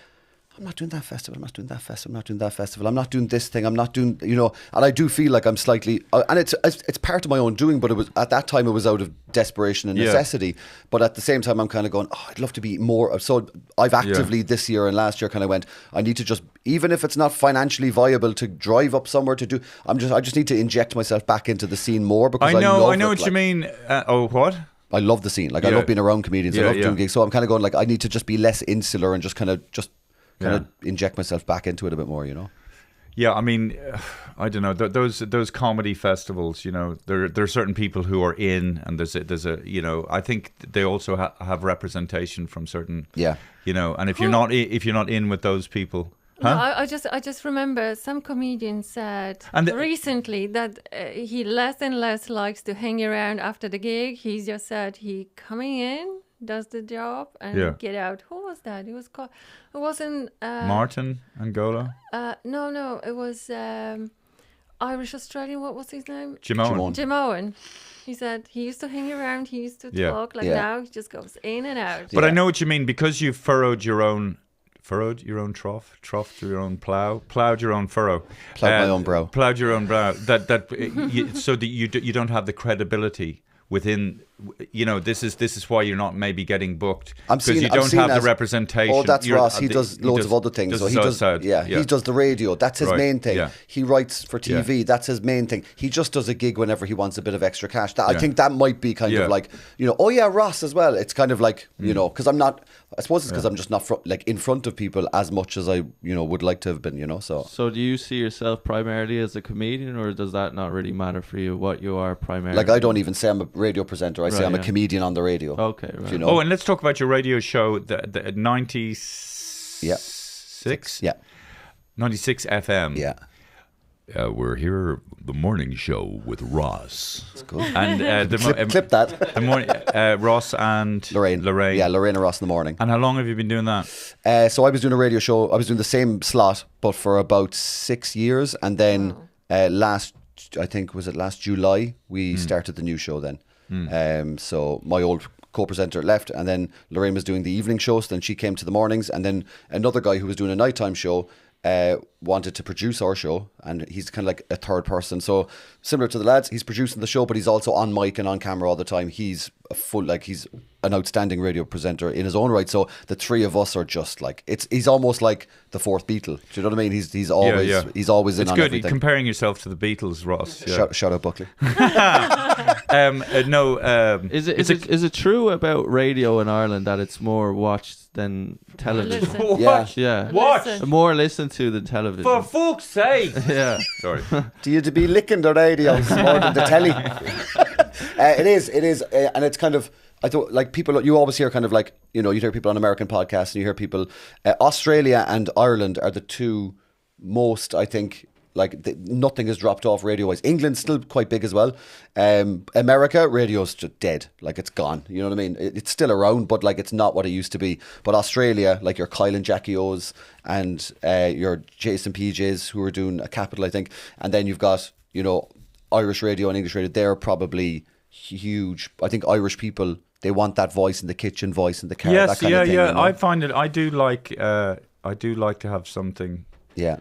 I'm not doing that festival. I'm not doing that festival. I'm not doing that festival. I'm not doing this thing. I'm not doing, and I do feel like I'm slightly, and it's part of my own doing, but it was at that time it was out of desperation and necessity. But at the same time, I'm kind of going, I'd love to be more. So I've actively this year and last year kind of went, I need to just, even if it's not financially viable to drive up somewhere to do, I just need to inject myself back into the scene more because I know what you mean. What? I love the scene. Like I love being around comedians. I love doing gigs. So I'm kind of going like, I need to just be less insular and just kind of inject myself back into it a bit more, Yeah, I mean, I don't know, those comedy festivals, there are certain people who are in, and there's a I think they also have representation from certain, and if you're not in with those people. Huh? No, I just remember some comedian said recently that he less and less likes to hang around after the gig. He just said he coming in, does the job and get out. Who was that? It was called. It wasn't Martin Angola. No, it was Irish Australian. What was his name? Jim Owen. He said he used to hang around. He used to talk. Now he just goes in and out. But I know what you mean, because you furrowed your own trough, troughed your own plowed your own furrow, plowed my own brow, plowed your own brow. So that you don't have the credibility within. This is why you're not maybe getting booked, because you don't have the representation. Oh, that's Ross. He does loads of other things. So he does. He does the radio. That's his main thing. Yeah. He writes for TV. Yeah. That's his main thing. He just does a gig whenever he wants a bit of extra cash. I think that might be kind of like, oh yeah, Ross as well. It's kind of like, because I'm not. I suppose it's because I'm just not in front of people as much as I would like to have been. So do you see yourself primarily as a comedian, or does that not really matter for you what you are primarily? Like, I don't even say I'm a radio presenter. I say I'm a comedian on the radio. Okay, right. Oh, and let's talk about your radio show, the 96? Yeah. 96 FM. Yeah. We're here, the morning show with Ross. That's good. And clip that. The morning, Ross and Lorraine. Yeah, Lorraine and Ross in the morning. And how long have you been doing that? So I was doing a radio show. I was doing the same slot, but for about 6 years. And then last July, we started the new show then. So my old co-presenter left, and then Lorraine was doing the evening show, so then she came to the mornings, and then another guy who was doing a nighttime show wanted to produce our show, and he's kind of like a third person, so similar to the lads, he's producing the show, but he's also on mic and on camera all the time. He's he's an outstanding radio presenter in his own right, so the three of us are just like, he's almost like the fourth Beatle. Do you know what I mean? He's always he's always in it's on good everything. Comparing yourself to the Beatles, Ross. Shout out Buckley. Is it true about radio in Ireland that it's more watched than television? Yeah. Watch. More listened to than television. For fuck's sake. Yeah. Sorry. Do you to be licking the radios more than the telly? It is, and it's kind of, I don't like people. You always hear kind of like, you hear people on American podcasts, and you hear people. Australia and Ireland are the two most, I think. Like nothing has dropped off radio-wise. England's still quite big as well. America, radio's just dead. Like it's gone. You know what I mean? It's still around, but like it's not what it used to be. But Australia, like your Kyle and Jackie O's and your Jason PJs who are doing a Capital, I think. And then you've got, Irish radio and English radio. They're probably huge. I think Irish people, they want that voice in the kitchen, voice in the car. Yes, that kind of thing, I find it. I do like to have something. Yeah.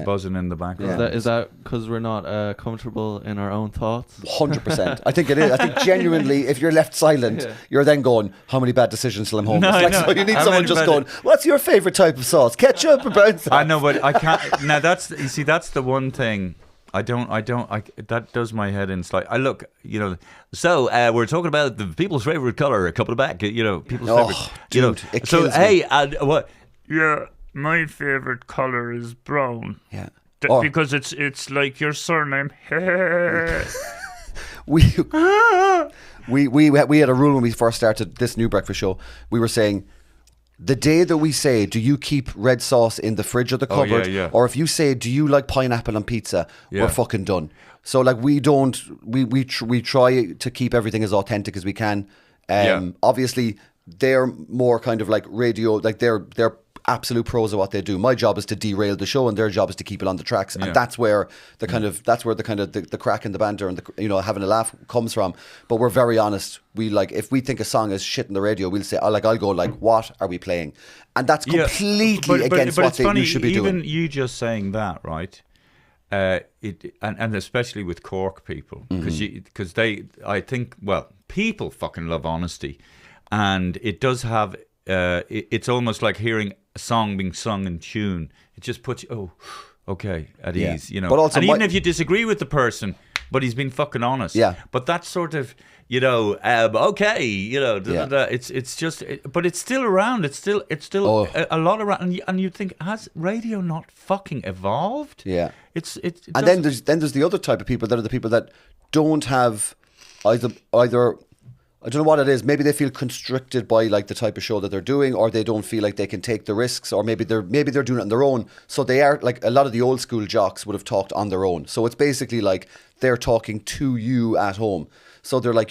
Buzzing in the background. Is that because we're not comfortable in our own thoughts? 100%. I think it is. I think genuinely, if you're left silent, you're then going, how many bad decisions till I'm home? So you need someone just going, what's your favourite type of sauce? Ketchup or brown sauce? I know, but I can't. Now that's the one thing. That does my head in slightly. I look, so we're talking about the people's favourite colour a couple of back, people's favourite. Dude, it kills me. Hey, what? Yeah. My favourite colour is brown. Yeah. Because it's like your surname. we had a rule when we first started this new breakfast show. We were saying, The day that we say, do you keep red sauce in the fridge or the Oh, yeah, cupboard? yeah. Or if you say, do you like pineapple on pizza? Yeah. We're fucking done. So like we try to keep everything as authentic as we can. Obviously they're more kind of like radio, like they're absolute pros at what they do. My job is to derail the show, and their job is to keep it on the tracks, and that's where the kind of the crack and the banter and the having a laugh comes from. But we're very honest. We like, if we think a song is shit in the radio, we'll say, I'll go like, what are we playing? And that's completely against what you should be doing. Even you just saying that, right? And especially with Cork people, because I think people fucking love honesty, and it does have. It's almost like hearing a song being sung in tune. It just puts you, at ease, you know. But also and even if you disagree with the person, but he's been fucking honest. Yeah. But that sort of, it's just, but it's still around. It's still a lot around. And you think, has radio not fucking evolved? Yeah. And then there's the other type of people that are the people that don't have either. I don't know what it is. Maybe they feel constricted by like the type of show that they're doing, or they don't feel like they can take the risks, or maybe they're doing it on their own. So they are like, a lot of the old school jocks would have talked on their own. So it's basically like they're talking to you at home. So they're like,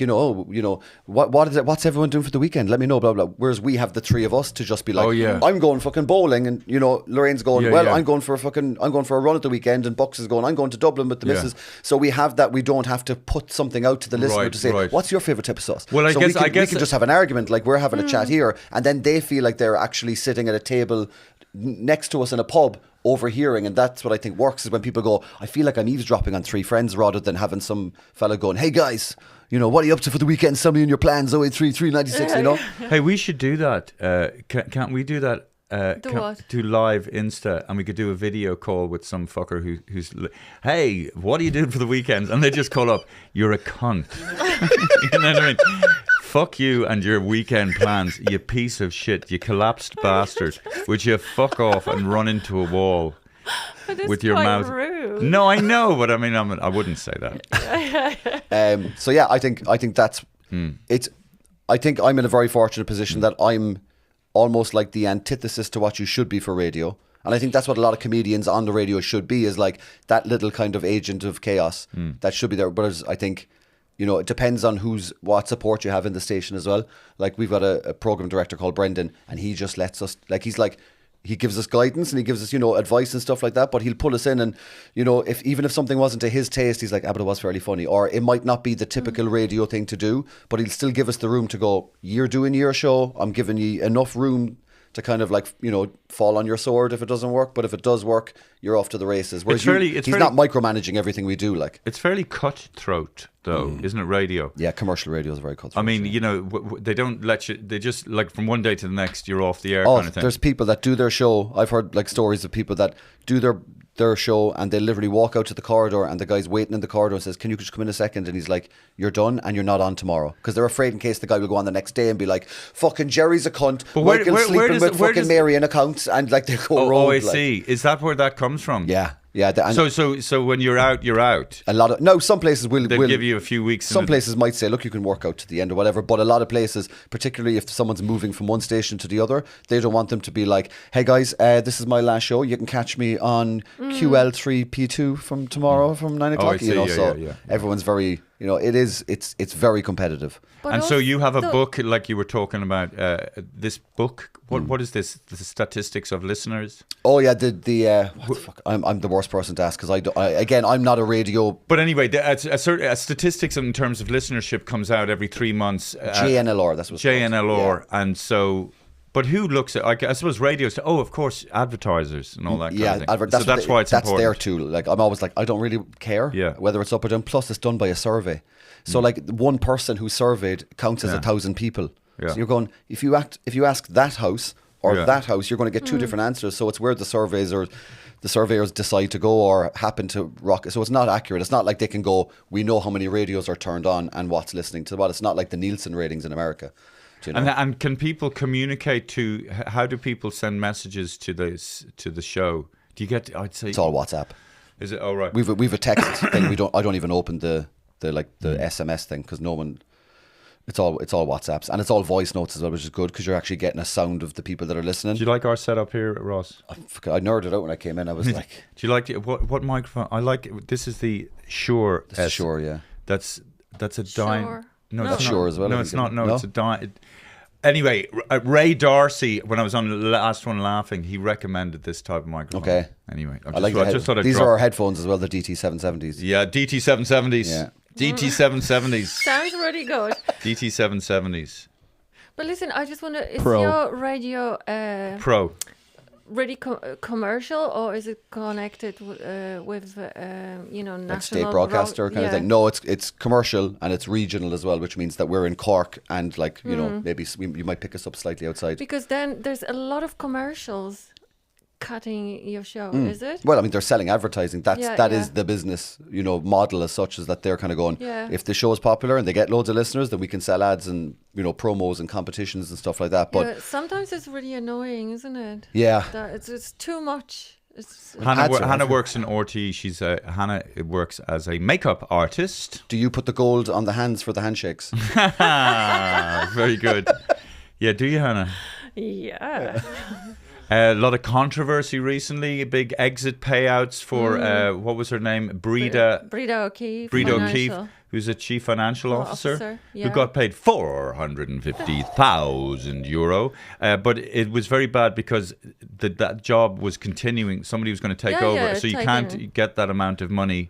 what's everyone doing for the weekend? Let me know, blah, blah. Whereas we have the three of us to just be like, I'm going fucking bowling, and Lorraine's going, I'm going for a run at the weekend, and Bucks is going, I'm going to Dublin with the missus. So we have that. We don't have to put something out to the listener to say, what's your favourite type of sauce? Well, I guess we can just have an argument, like we're having a chat here, and then they feel like they're actually sitting at a table next to us in a pub, overhearing. And that's what I think works, is when people go, I feel like I'm eavesdropping on three friends, rather than having some fella going, hey guys, what are you up to for the weekend? Somebody in your plans, 083 396, Hey, we should do that. Can't we do that? Do live Insta, and we could do a video call with some fucker who's hey, what are you doing for the weekends? And they just call up, you're a cunt. You know what I mean? Fuck you and your weekend plans, you piece of shit, you collapsed bastard. Would you fuck off and run into a wall with your mouth? Rude. No, I know, but I mean, I wouldn't say that. So yeah, I think that's it's. I think I'm in a very fortunate position that I'm almost like the antithesis to what you should be for radio. And I think that's what a lot of comedians on the radio should be, is like that little kind of agent of chaos that should be there. But I think, it depends on what support you have in the station as well. Like, we've got a program director called Brendan, and he just lets us, like, he gives us guidance, and he gives us, advice and stuff like that, but he'll pull us in, and, even if something wasn't to his taste, he's like, but it was fairly funny. Or it might not be the typical radio thing to do, but he'll still give us the room to go, you're doing your show, I'm giving you enough room to kind of like, fall on your sword if it doesn't work, but if it does work, you're off to the races. Whereas he's not micromanaging everything we do. Like, it's fairly cutthroat, though, isn't it? Radio. Yeah, commercial radio is very cutthroat. I mean, they don't let you. They just, like, from one day to the next, you're off the air, kind of thing. There's people that do their show. I've heard like stories of people that do their show, and they literally walk out to the corridor, and the guy's waiting in the corridor and says, can you just come in a second? And he's like, you're done, and you're not on tomorrow, because they're afraid in case the guy will go on the next day and be like, fucking Jerry's a cunt, Michael's sleeping with fucking Mary in accounts, and like they go rogue. Oh, I see. Is that where that comes from? Yeah. So when you're out, you're out. Some places will give you a few weeks. Some places might say, look, you can work out to the end or whatever, but a lot of places, particularly if someone's moving from one station to the other, they don't want them to be like, hey guys, this is my last show, you can catch me on QL3P2 from tomorrow from 9 o'clock. Everyone's very, it's very competitive. But and so you have a book, like you were talking about, this book. What is this? The statistics of listeners? Oh yeah, what the fuck? I'm the worst person to ask, because I'm not a radio. But anyway, a statistics in terms of listenership comes out every 3 months. JNLR, that's what JNLR, and so. But who looks at? I suppose radios. Oh, of course, advertisers and all that kind of thing. That's why it's important. That's their tool. Like, I'm always like, I don't really care whether it's up or down. Plus, it's done by a survey. So like, one person who surveyed counts as 1,000 people. Yeah. So you're going, if you ask that house or that house, you're going to get two different answers. So it's where the surveyors decide to go or happen to rock. So it's not accurate. It's not like they can go, we know how many radios are turned on and what's listening to what. It's not like the Nielsen ratings in America. And can people communicate how do people send messages to the show? Do you get? I'd say it's all WhatsApp. Is it? Oh, right. We've a text thing. I don't even open the SMS thing, because no one. It's all WhatsApps, and it's all voice notes as well, which is good because you're actually getting a sound of the people that are listening. Do you like our setup here, Ross? I nerded out when I came in. I was like, do you like what microphone? I like this is the Shure. This is Shure, yeah. That's a Sure. No, That's it's not. Shure as well. No, it's not. No, it's a Anyway, Ray Darcy, when I was on the last one laughing, he recommended this type of microphone. Okay. Anyway, I just thought these are our headphones as well, the DT770s. Yeah, DT770s. Yeah. DT770s. Sounds really good. DT770s. But listen, I just wonder, is Pro. your radio Pro. really commercial, or is it connected with national Like state broadcaster kind of thing. No, it's commercial and it's regional as well, which means that we're in Cork and like, maybe you might pick us up slightly outside. Because then there's a lot of commercials cutting your show, is it? Well, I mean, they're selling advertising. That is Yeah. the business, model as such, is that they're kind of going, Yeah. if the show is popular and they get loads of listeners, then we can sell ads and, promos and competitions and stuff like that. But Yeah, sometimes it's really annoying, isn't it? yeah, That it's too much. It's Hannah works in RT. Hannah works as a makeup artist. do you put the gold on the hands for the handshakes? Very good. Yeah, do you, Hannah? yeah. A lot of controversy recently. Big exit payouts for what was her name? Breda O'Keefe. O'Keefe, financial who's a chief financial officer, yeah. who got paid €450,000. But it was very bad because that job was continuing. Somebody was going to take over, so you can't get that amount of money.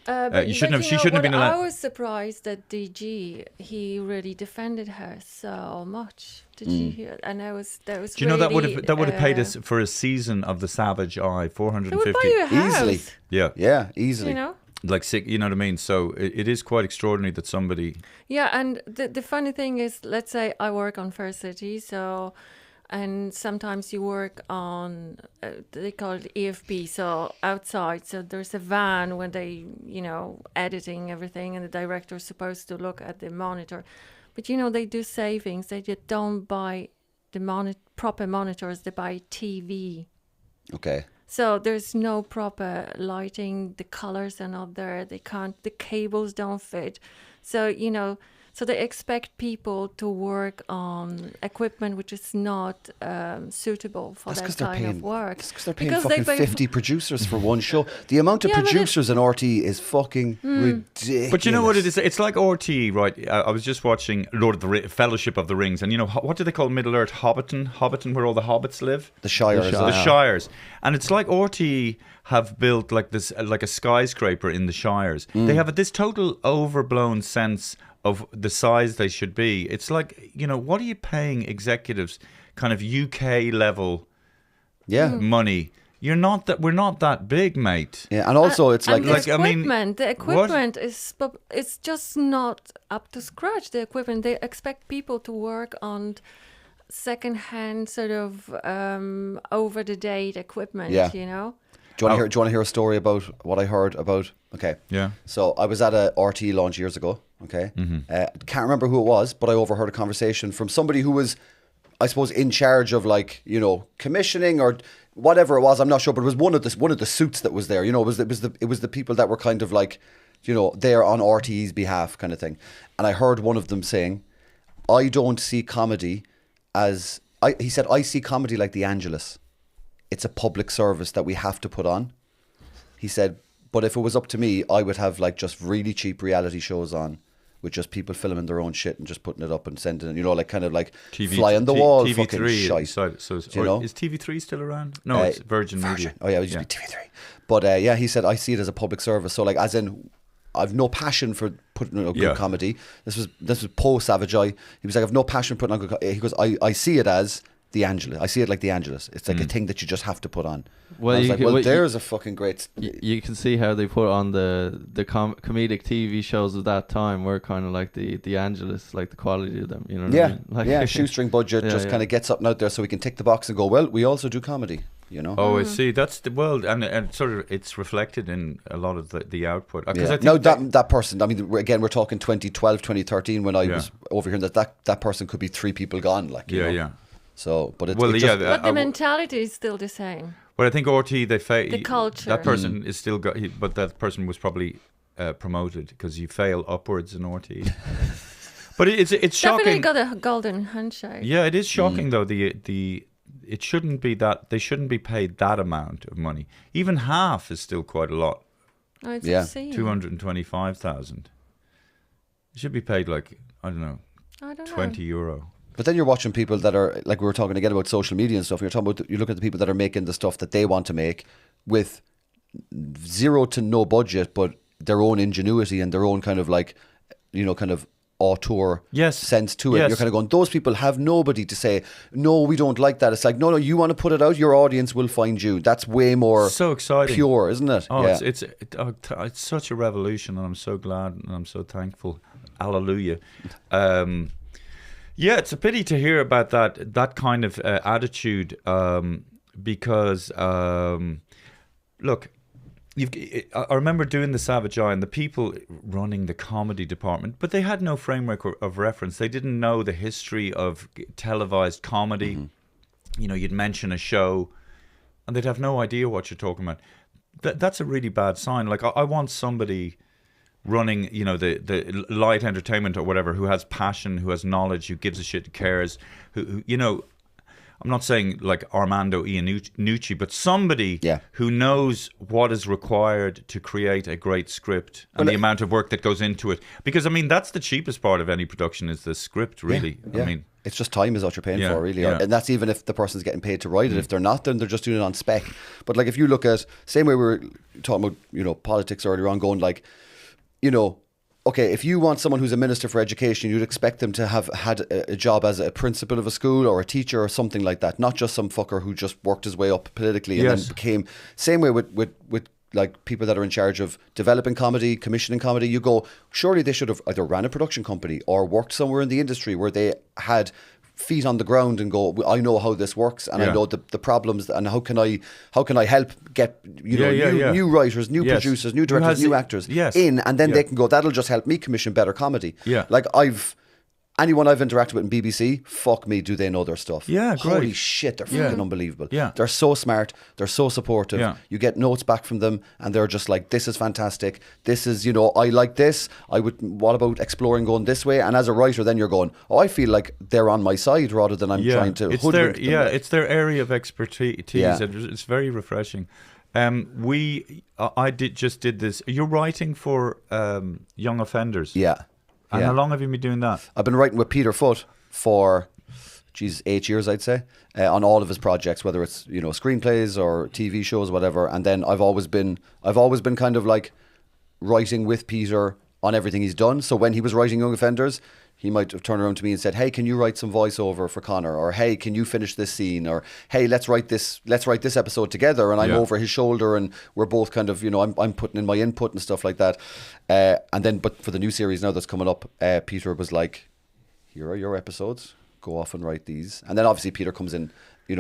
But She shouldn't have been allowed. I was surprised that DG, he really defended her so much. Did you hear? And that was Do you know that would have paid us us for a season of The Savage Eye It would buy 450? you a house. Easily. Yeah, Yeah, easily. You know? like sick. You know what I mean? So it is quite extraordinary that somebody. Yeah, and the funny thing is, let's say I work on First City, so, and sometimes you work on, they call it EFB, so outside. So there's a van when they, editing everything, and the director is supposed to look at the monitor. But, they do savings. They just don't buy the proper monitors, they buy TV. Okay. So there's no proper lighting. The colors are not there. The cables don't fit. So, so they expect people to work on equipment which is not suitable for that kind of work. That's because they're paying fucking 50 producers for one show. The amount of Yeah, but producers in RT is fucking ridiculous. But you know what it is? It's like RT, right? I was just watching Fellowship of the Rings, and what do they call Middle Earth? Hobbiton, where all the hobbits live. The Shires. The Shires, and it's like RT have built like this, like a skyscraper in the Shires. They have this total overblown sense of the size they should be. It's like, what are you paying executives kind of UK level money? We're not that big, mate. Yeah, and also it's like, the equipment is, it's just not up to scratch. The equipment, they expect people to work on second-hand sort of over-the-date equipment, Yeah. you know? Do you want to hear a story about what I heard about? Okay. Yeah. So I was at a RT launch years ago. Okay. Can't remember who it was, but I overheard a conversation from somebody who was, I suppose, in charge of commissioning or whatever it was. I'm not sure, but it was one of the suits that was there. It was the people that were kind of like, there on RT's behalf kind of thing. And I heard one of them saying, I don't see comedy as he said, I see comedy like the Angelus. It's a public service that we have to put on. He said, but if it was up to me, I would have just really cheap reality shows on with just people filming their own shit and just putting it up and sending it, kind of like fly on the wall TV3 fucking shite. So is TV3 still around? No, it's Virgin Media. Oh yeah, it used to be TV3. But he said, I see it as a public service. So as in, I've no passion for putting on good comedy. This was post Savage Eye. He was like, I've no passion for putting on good. He goes, I see it as the Angelus. I see it like the Angelus. It's like a thing that you just have to put on. Well, I was like, there's a fucking great. You can see how they put on the comedic TV shows of that time were kind of like the Angelus, like the quality of them. You know what I mean? Like, shoestring budget, kind of get something out there so we can tick the box and go, well, we also do comedy. Oh, I see. That's the world, and sort of it's reflected in a lot of the output. I think that person. I mean, we're talking 2012, 2013 when I was over here. That person could be 3 people gone. So, but but the mentality is still the same. Well, I think RT the culture. That person is still but that person was probably promoted because you fail upwards in RT. But it's Definitely shocking. got a golden handshake. Yeah, it is shocking though. It shouldn't be that they shouldn't be paid that amount of money. Even half is still quite a lot. Oh, it's Yeah. obscene. 225,000. It should be paid like I don't know, I don't know. €20. But then you're watching people that are, like we were talking again about social media and stuff. You're talking about, you look at the people that are making the stuff that they want to make with zero to no budget, but their own ingenuity and their own kind of like, kind of auteur Yes. sense to it. Yes. You're kind of going, those people have nobody to say, no, we don't like that. It's like, no, you want to put it out, your audience will find you. That's way more So exciting. pure, isn't it? Oh, Yeah. it's such a revolution, and I'm so glad and I'm so thankful. Hallelujah. Yeah, it's a pity to hear about that kind of attitude, because look, I remember doing the Savage Eye and the people running the comedy department, but they had no framework of reference. They didn't know the history of televised comedy. Mm-hmm. You'd mention a show, and they'd have no idea what you're talking about. That's a really bad sign. Like I want somebody running, the light entertainment or whatever, who has passion, who has knowledge, who gives a shit, who cares, who I'm not saying like Armando Iannucci, but somebody Yeah. who knows what is required to create a great script and the amount of work that goes into it. Because, I mean, that's the cheapest part of any production is the script, really. Yeah. I mean, it's just time is what you're paying Yeah, for, really. yeah. And that's even if the person's getting paid to write it. If they're not, then they're just doing it on spec. But like if you look at, same way we were talking about, politics earlier on, going like, okay, if you want someone who's a minister for education, you'd expect them to have had a job as a principal of a school or a teacher or something like that, not just some fucker who just worked his way up politically and Yes. then became. Same way with like people that are in charge of developing comedy, commissioning comedy. You go, surely they should have either ran a production company or worked somewhere in the industry where they had feet on the ground and go, I know how this works and I Yeah. know the problems and how can I help get new writers, new Yes. producers, new Who directors, has new it- actors yes. in, and then Yeah. they can go, that'll just help me commission better comedy. Yeah. Like anyone I've interacted with in BBC, fuck me, do they know their stuff? Yeah, great. Holy shit, they're Yeah. fucking unbelievable. Yeah. They're so smart, they're so supportive. Yeah. You get notes back from them and they're just like, this is fantastic. This is, I like this. What about exploring going this way? And as a writer, then you're going, I feel like they're on my side rather than I'm trying to hoodwink them. Like. It's their area of expertise. Yeah. It's very refreshing. I did this. You're writing for young offenders. Yeah. And Yeah. how long have you been doing that? I've been writing with Peter Foot for, 8 years, I'd say, on all of his projects, whether it's screenplays or TV shows, whatever. And then I've always been kind of like writing with Peter on everything he's done. So when he was writing Young Offenders, he might have turned around to me and said, "Hey, can you write some voiceover for Connor?" Or "Hey, can you finish this scene?" Or "Hey, let's write this episode together." And I'm Yeah. over his shoulder, and we're both kind of I'm putting in my input and stuff like that. And then, but for the new series now that's coming up, Peter was like, "Here are your episodes. Go off and write these." And then obviously Peter comes in,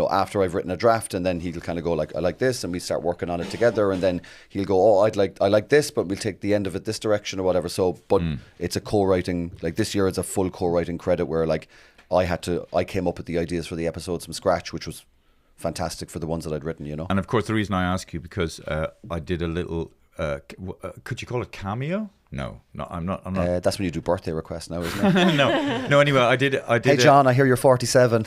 after I've written a draft, and then he'll kind of go like, "I like this," and we start working on it together. And then he'll go, "Oh, I like this, but we'll take the end of it this direction or whatever." So, but it's a co-writing. Like this year, it's a full co-writing credit where like I came up with the ideas for the episodes from scratch, which was fantastic for the ones that I'd written. And of course, the reason I ask you because I did a little. Could you call it cameo? No, I'm not. That's when you do birthday requests now, isn't it? No. Anyway, I did. Hey John, I hear you're 47.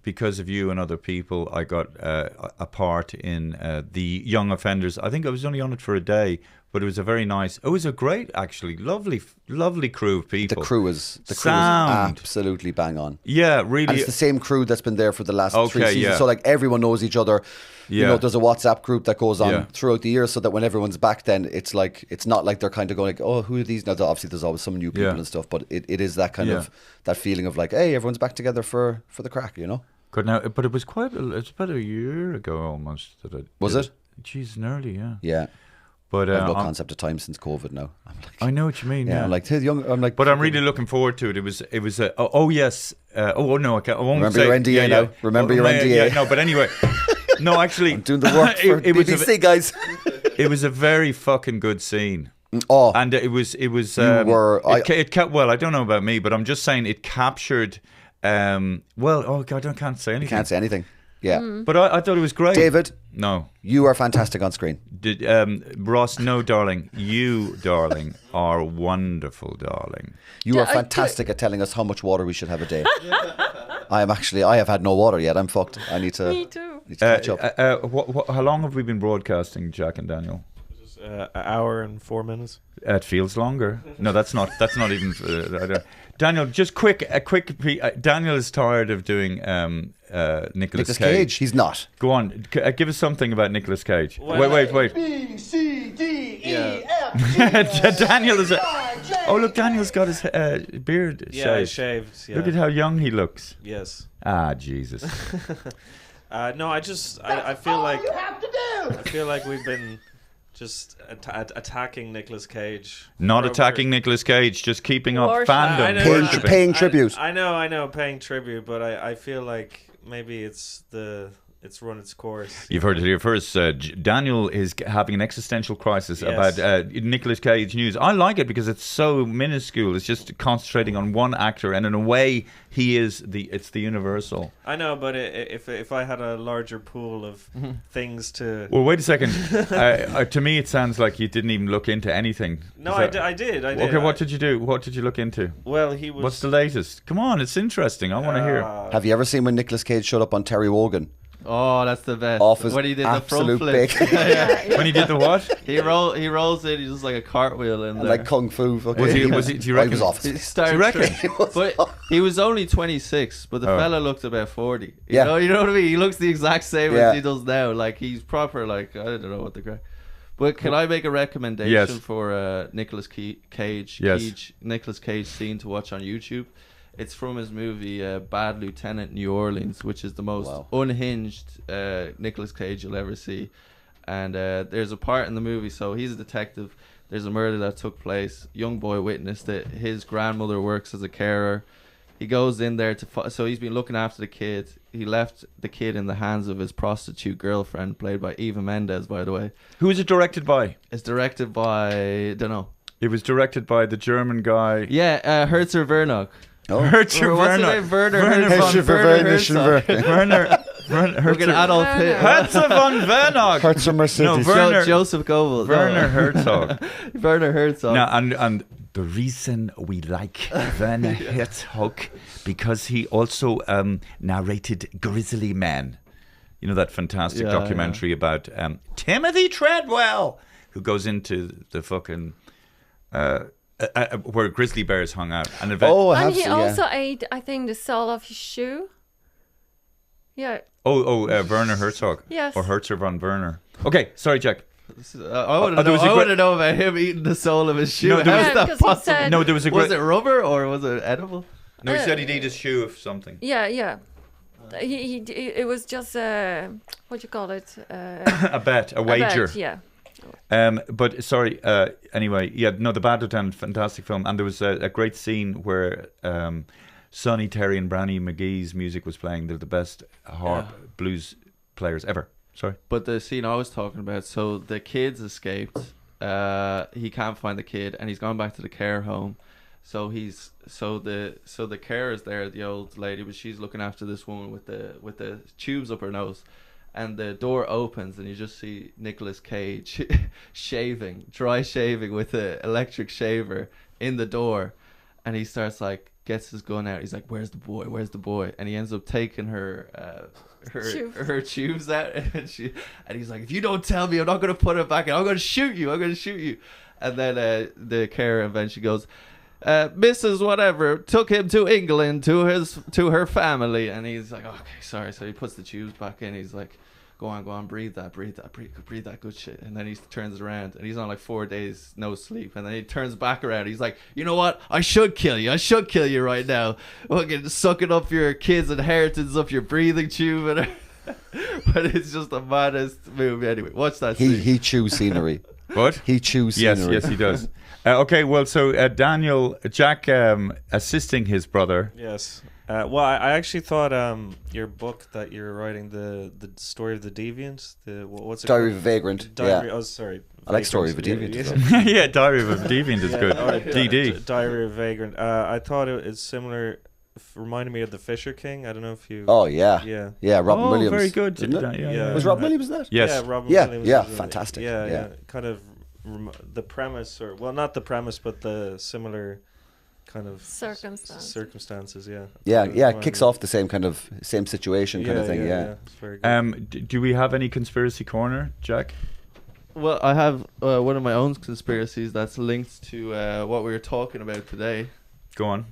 Because of you and other people, I got a part in the Young Offenders. I think I was only on it for a day, but it was a very nice. It was a great, actually, lovely crew of people. The crew is Sound. absolutely bang on. Yeah, And really. it's the same crew that's been there for the last 3 Okay, seasons. yeah. So like everyone knows each other. Yeah. There's a WhatsApp group that goes on Yeah. throughout the year, so that when everyone's back, then it's not like they're kind of going like, "Oh, who are these?" Now, obviously, there's always some new people Yeah. and stuff, but it is that kind Yeah. of that feeling of like, "Hey, everyone's back together for the crack," Good now, but it was it's about a year ago almost that I Was did it? Jeez, nearly, yeah. Yeah. But I have no concept of time since COVID now. I'm like, I know what you mean. yeah, I'm like, hey, I'm like, But I'm really looking forward to it. It was yes. No, I won't Remember say. your NDA now. Remember your NDA. Yeah, no, but anyway, no, actually, I'm doing the work for it was BBC guys. it was a very fucking good scene. Oh, And it was. were- It kept. Well, I don't know about me, but I'm just saying it captured. Well, oh God, I can't say anything. can't say anything. Yeah. But I thought it was great. David, No. you are fantastic on screen. Did Ross? No, darling. You, darling, are wonderful, darling. You are fantastic at telling us how much water we should have a day. I have had no water yet. I'm fucked. I need to. Me too. Need to catch up. How long have we been broadcasting, Jack and Daniel? An hour and 4 minutes. It feels longer. No, that's not even. Daniel, just a quick. Daniel is tired of doing Nicolas Cage. He's not. Go on, give us something about Nicolas Cage. Well, Wait. B, C, D, E, F, G, Daniel is. I, J. Oh look, Daniel's got his beard Yeah, I shaved. shaved. Yeah. Look at how young he looks. Yes. Ah, Jesus. No, I feel All like you have to do. I feel like we've been just attacking Nicolas Cage. Not for- attacking Nicolas Cage, just keeping up Worship. fandom. I know. worshipping. Paying tribute. I know, paying tribute, but I feel like maybe it's run its course. You've heard it here first. Daniel is having an existential crisis Yes. about Nicolas Cage news. I like it because it's so minuscule. It's just concentrating on one actor, and in a way, he is it's the universal. I know, but if I had a larger pool of things to. Well, wait a second. To me, it sounds like you didn't even look into anything. No, Is I that- did. Okay, what did you do? What did you look into? Well, he was. What's the latest? Come on, it's interesting. I want to hear. Have you ever seen when Nicolas Cage showed up on Terry Wogan? Oh, that's the best. Off his when he did the front absolute flip. big. When he did the what? He rolls in, he does like a cartwheel in And there. like kung fu. Was he? Do you reckon? He was off. He started Do you reckon? But he was only 26, but the Oh. fella looked about 40. You Yeah. know what I mean? He looks the exact same Yeah. as he does now. Like he's proper. Like I don't know what the crack. But can I make a recommendation Yes. for Nicolas Cage? Yes. Nicolas Cage scene to watch on YouTube. It's from his movie Bad Lieutenant New Orleans, which is the most Wow. unhinged Nicolas Cage you'll ever see. And there's a part in the movie, so he's a detective. There's a murder that took place. Young boy witnessed it. His grandmother works as a carer. He goes in there so he's been looking after the kid. He left the kid in the hands of his prostitute girlfriend, played by Eva Mendes, by the way. Who was it directed by? It's directed by, don't know. It was directed by the German guy. Yeah, Herzer Vernock. Herzer Or what's his Werner. name? Werner Werner Herzog. von Werner Herzog. Werner. Look at Adolf Hitler. Herzer von Werner. Herzer Mercedes. No, Werner. Joseph Goebbels. Werner Herzog. Werner Herzog. Now, and the reason we like Werner Herzog because he also narrated Grizzly Man. You know that fantastic documentary about Timothy Treadwell, who goes into the fucking where grizzly bears hung out, and And he also ate, I think, the sole of his shoe. Yeah. Werner Herzog. Yes. Or Herzer von Werner. Okay, sorry, Jack. I want there was a to know about him eating the sole of his shoe. No, there How was- is that because he possible? said- No, there was a Was great. it rubber or was it edible? No, he said he'd eat his shoe of something. Yeah. It was just what you call it? A bet, a wager. Yeah. But sorry. Anyway, the Bad Lieutenant, fantastic film, and there was a great scene where Sonny Terry and Brownie McGee's music was playing. They're the best harp blues players ever. Sorry. But the scene I was talking about, so the kids escaped. He can't find the kid, and he's gone back to the care home. So the carer is there, the old lady, but she's looking after this woman with the tubes up her nose. And the door opens, and you just see Nicolas Cage dry shaving with an electric shaver in the door. And he starts gets his gun out. He's like, "Where's the boy? Where's the boy?" And he ends up taking her tubes out, and he's like, "If you don't tell me, I'm not gonna put it back in. I'm gonna shoot you. I'm gonna shoot you." And then the carer eventually goes, Mrs. Whatever took him to England to her family, and he's like, "Okay, sorry." So he puts the tubes back in. He's like, Go on, breathe that good shit. And then he turns around, and he's on 4 days no sleep. And then he turns back around. He's like, "You know what? I should kill you right now. Fucking sucking up your kid's inheritance up your breathing tube." And but it's just the maddest movie. Anyway, watch that. He chews scenery. What? He chews scenery. Yes, he does. Okay, well, so Jack assisting his brother. Yes. Well, I actually thought your book that you're writing, the story of the deviant, what's it Diary called? of a Vagrant. Diary, Yeah. Oh, sorry. I like Story of a Vagrant. Deviant as well. Yeah, Diary of a Deviant is good. Alright, DD. Diary of a Vagrant. I thought it's similar reminded me of the Fisher King. I don't know if you. Oh yeah, Yeah. Robin Oh, Williams. very good. Isn't it? Yeah. Was Robin Williams in that? Yes. Yeah, Robin Yeah, Williams. yeah, was in it. fantastic. Yeah, Yeah. kind of the premise, or well, not the premise, but the similar kind of circumstances. Yeah. Yeah. Kicks off the same situation kind of thing. Yeah. It's very good. Do we have any conspiracy corner, Jack? Well, I have one of my own conspiracies that's linked to what we were talking about today. Go on.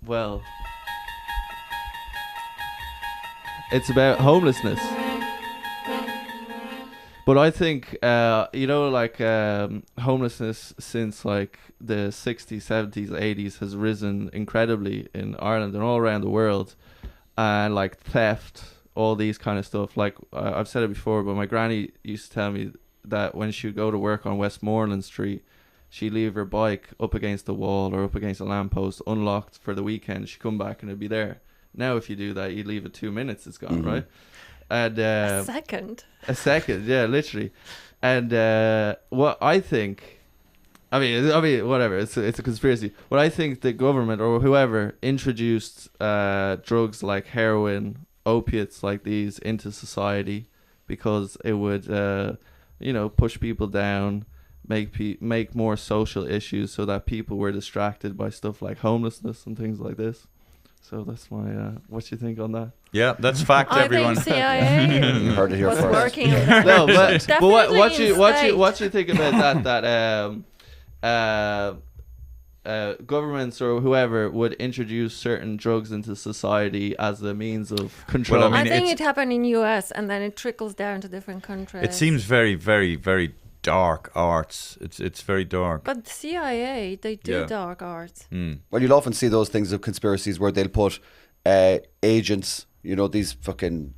Well, it's about homelessness. But I think, homelessness since like the 60s, 70s, 80s has risen incredibly in Ireland and all around the world. And like theft, all these kind of stuff. Like I've said it before, but my granny used to tell me that when she would go to work on Westmoreland Street, she'd leave her bike up against the wall or up against a lamppost unlocked for the weekend. She'd come back and it'd be there. Now if you do that, you'd leave it 2 minutes, it's gone, right? And a second, yeah, literally. And what I think, I mean whatever, it's a conspiracy. What I think the government or whoever introduced drugs like heroin, opiates like these into society because it would push people down, make more social issues so that people were distracted by stuff like homelessness and things like this. So that's my what you think on that? Yeah, that's fact, everyone. I think CIA You heard it here was first. working on that. No, but what Definitely you think about that governments or whoever would introduce certain drugs into society as a means of control? Well, I I mean, think it happened in US and then it trickles down to different countries. It seems very, very, very dark arts. It's very dark. But the CIA, they do dark arts. Well, you'll often see those things of conspiracies where they'll put agents, these fucking,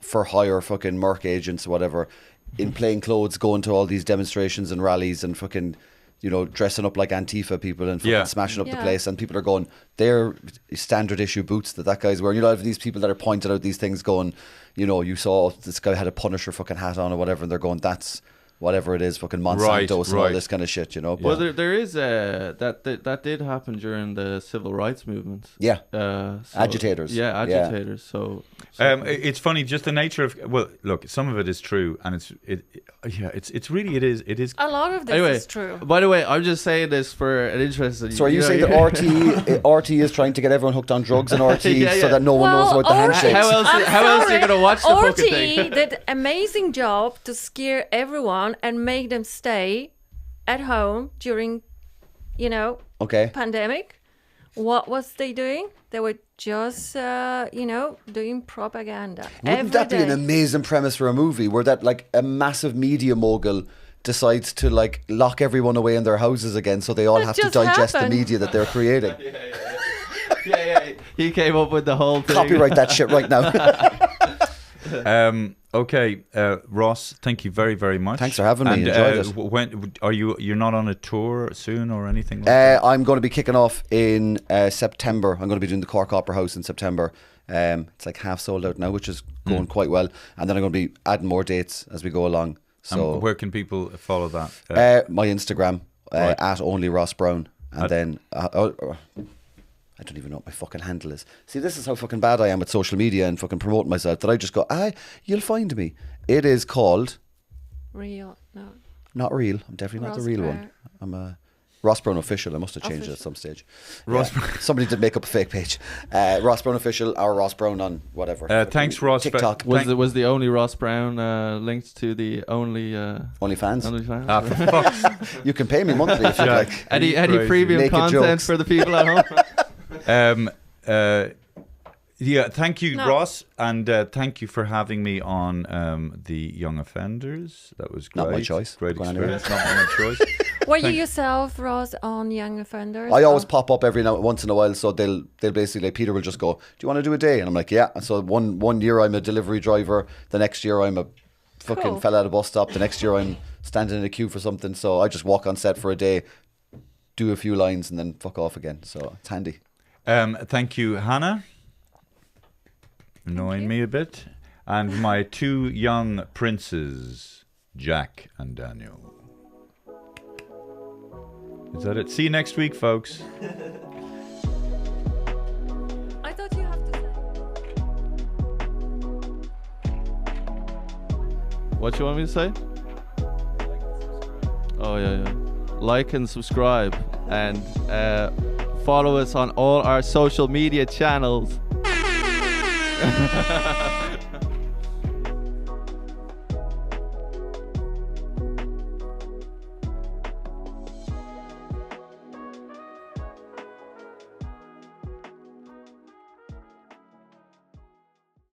for hire fucking Merc agents or whatever, in plain clothes going to all these demonstrations and rallies and fucking, dressing up like Antifa people and fucking smashing up the place. And people are going, they're standard issue boots that guy's wearing. You have these people that are pointing out these things going, you saw this guy had a Punisher fucking hat on or whatever, and they're going, that's whatever it is, fucking Monsanto and all this kind of shit, Well, there is that did happen during the civil rights movement. Yeah. Agitators. Yeah, agitators. So it's funny, just the nature of. Well, look, some of it is true, and it's really it is. A lot of this is true. By the way, I'm just saying this for an interest. So are you saying that RT is trying to get everyone hooked on drugs in RT so that no one knows about the handshakes? How else are you gonna watch the fucking thing? RT did amazing job to scare everyone and make them stay at home during, pandemic. What was they doing? They were just, doing propaganda. Wouldn't that be an amazing premise for a movie where that like a massive media mogul decides to like lock everyone away in their houses again so they all have to digest the media that they're creating? Yeah. He came up with the whole thing. Copyright that shit right now. Okay, Ross, thank you very, very much. Thanks for having me. Enjoyed it. When are you're not on a tour soon or anything like that? I'm going to be kicking off in September. I'm going to be doing the Cork Opera House in September. It's like half sold out now, which is going quite well. And then I'm going to be adding more dates as we go along. So where can people follow that? My Instagram at only Ross Brown, and then I don't even know what my fucking handle is. See, this is how fucking bad I am at social media and fucking promoting myself, that I just go, you'll find me. It is called... Real, no. Not real. I'm definitely not the real one. I'm a Ross Brown Official. I must have changed it at some stage. Somebody did make up a fake page. Ross Brown Official or Ross Brown on whatever. Thanks, Ross. TikTok. Was the only Ross Brown linked to the OnlyFans? OnlyFans. You can pay me monthly if you like. Any premium Naked content jokes. for the people at home? Thank you, Ross, and thank you for having me on the Young Offenders. That was great. Not my choice. Great Go on experience. Not my choice. Were you yourself, Ross, on Young Offenders? I always pop up once in a while, so they'll basically, Peter will just go, do you want to do a day? And I'm like, yeah. And so one year I'm a delivery driver, the next year I'm a fucking fella at a bus stop, the next year I'm standing in a queue for something, so I just walk on set for a day, do a few lines and then fuck off again, so it's handy. Thank you, Hannah. Annoying me a bit. And my two young princes, Jack and Daniel. Is that it? See you next week, folks. What you want me to say? Oh yeah. Like and subscribe, and follow us on all our social media channels.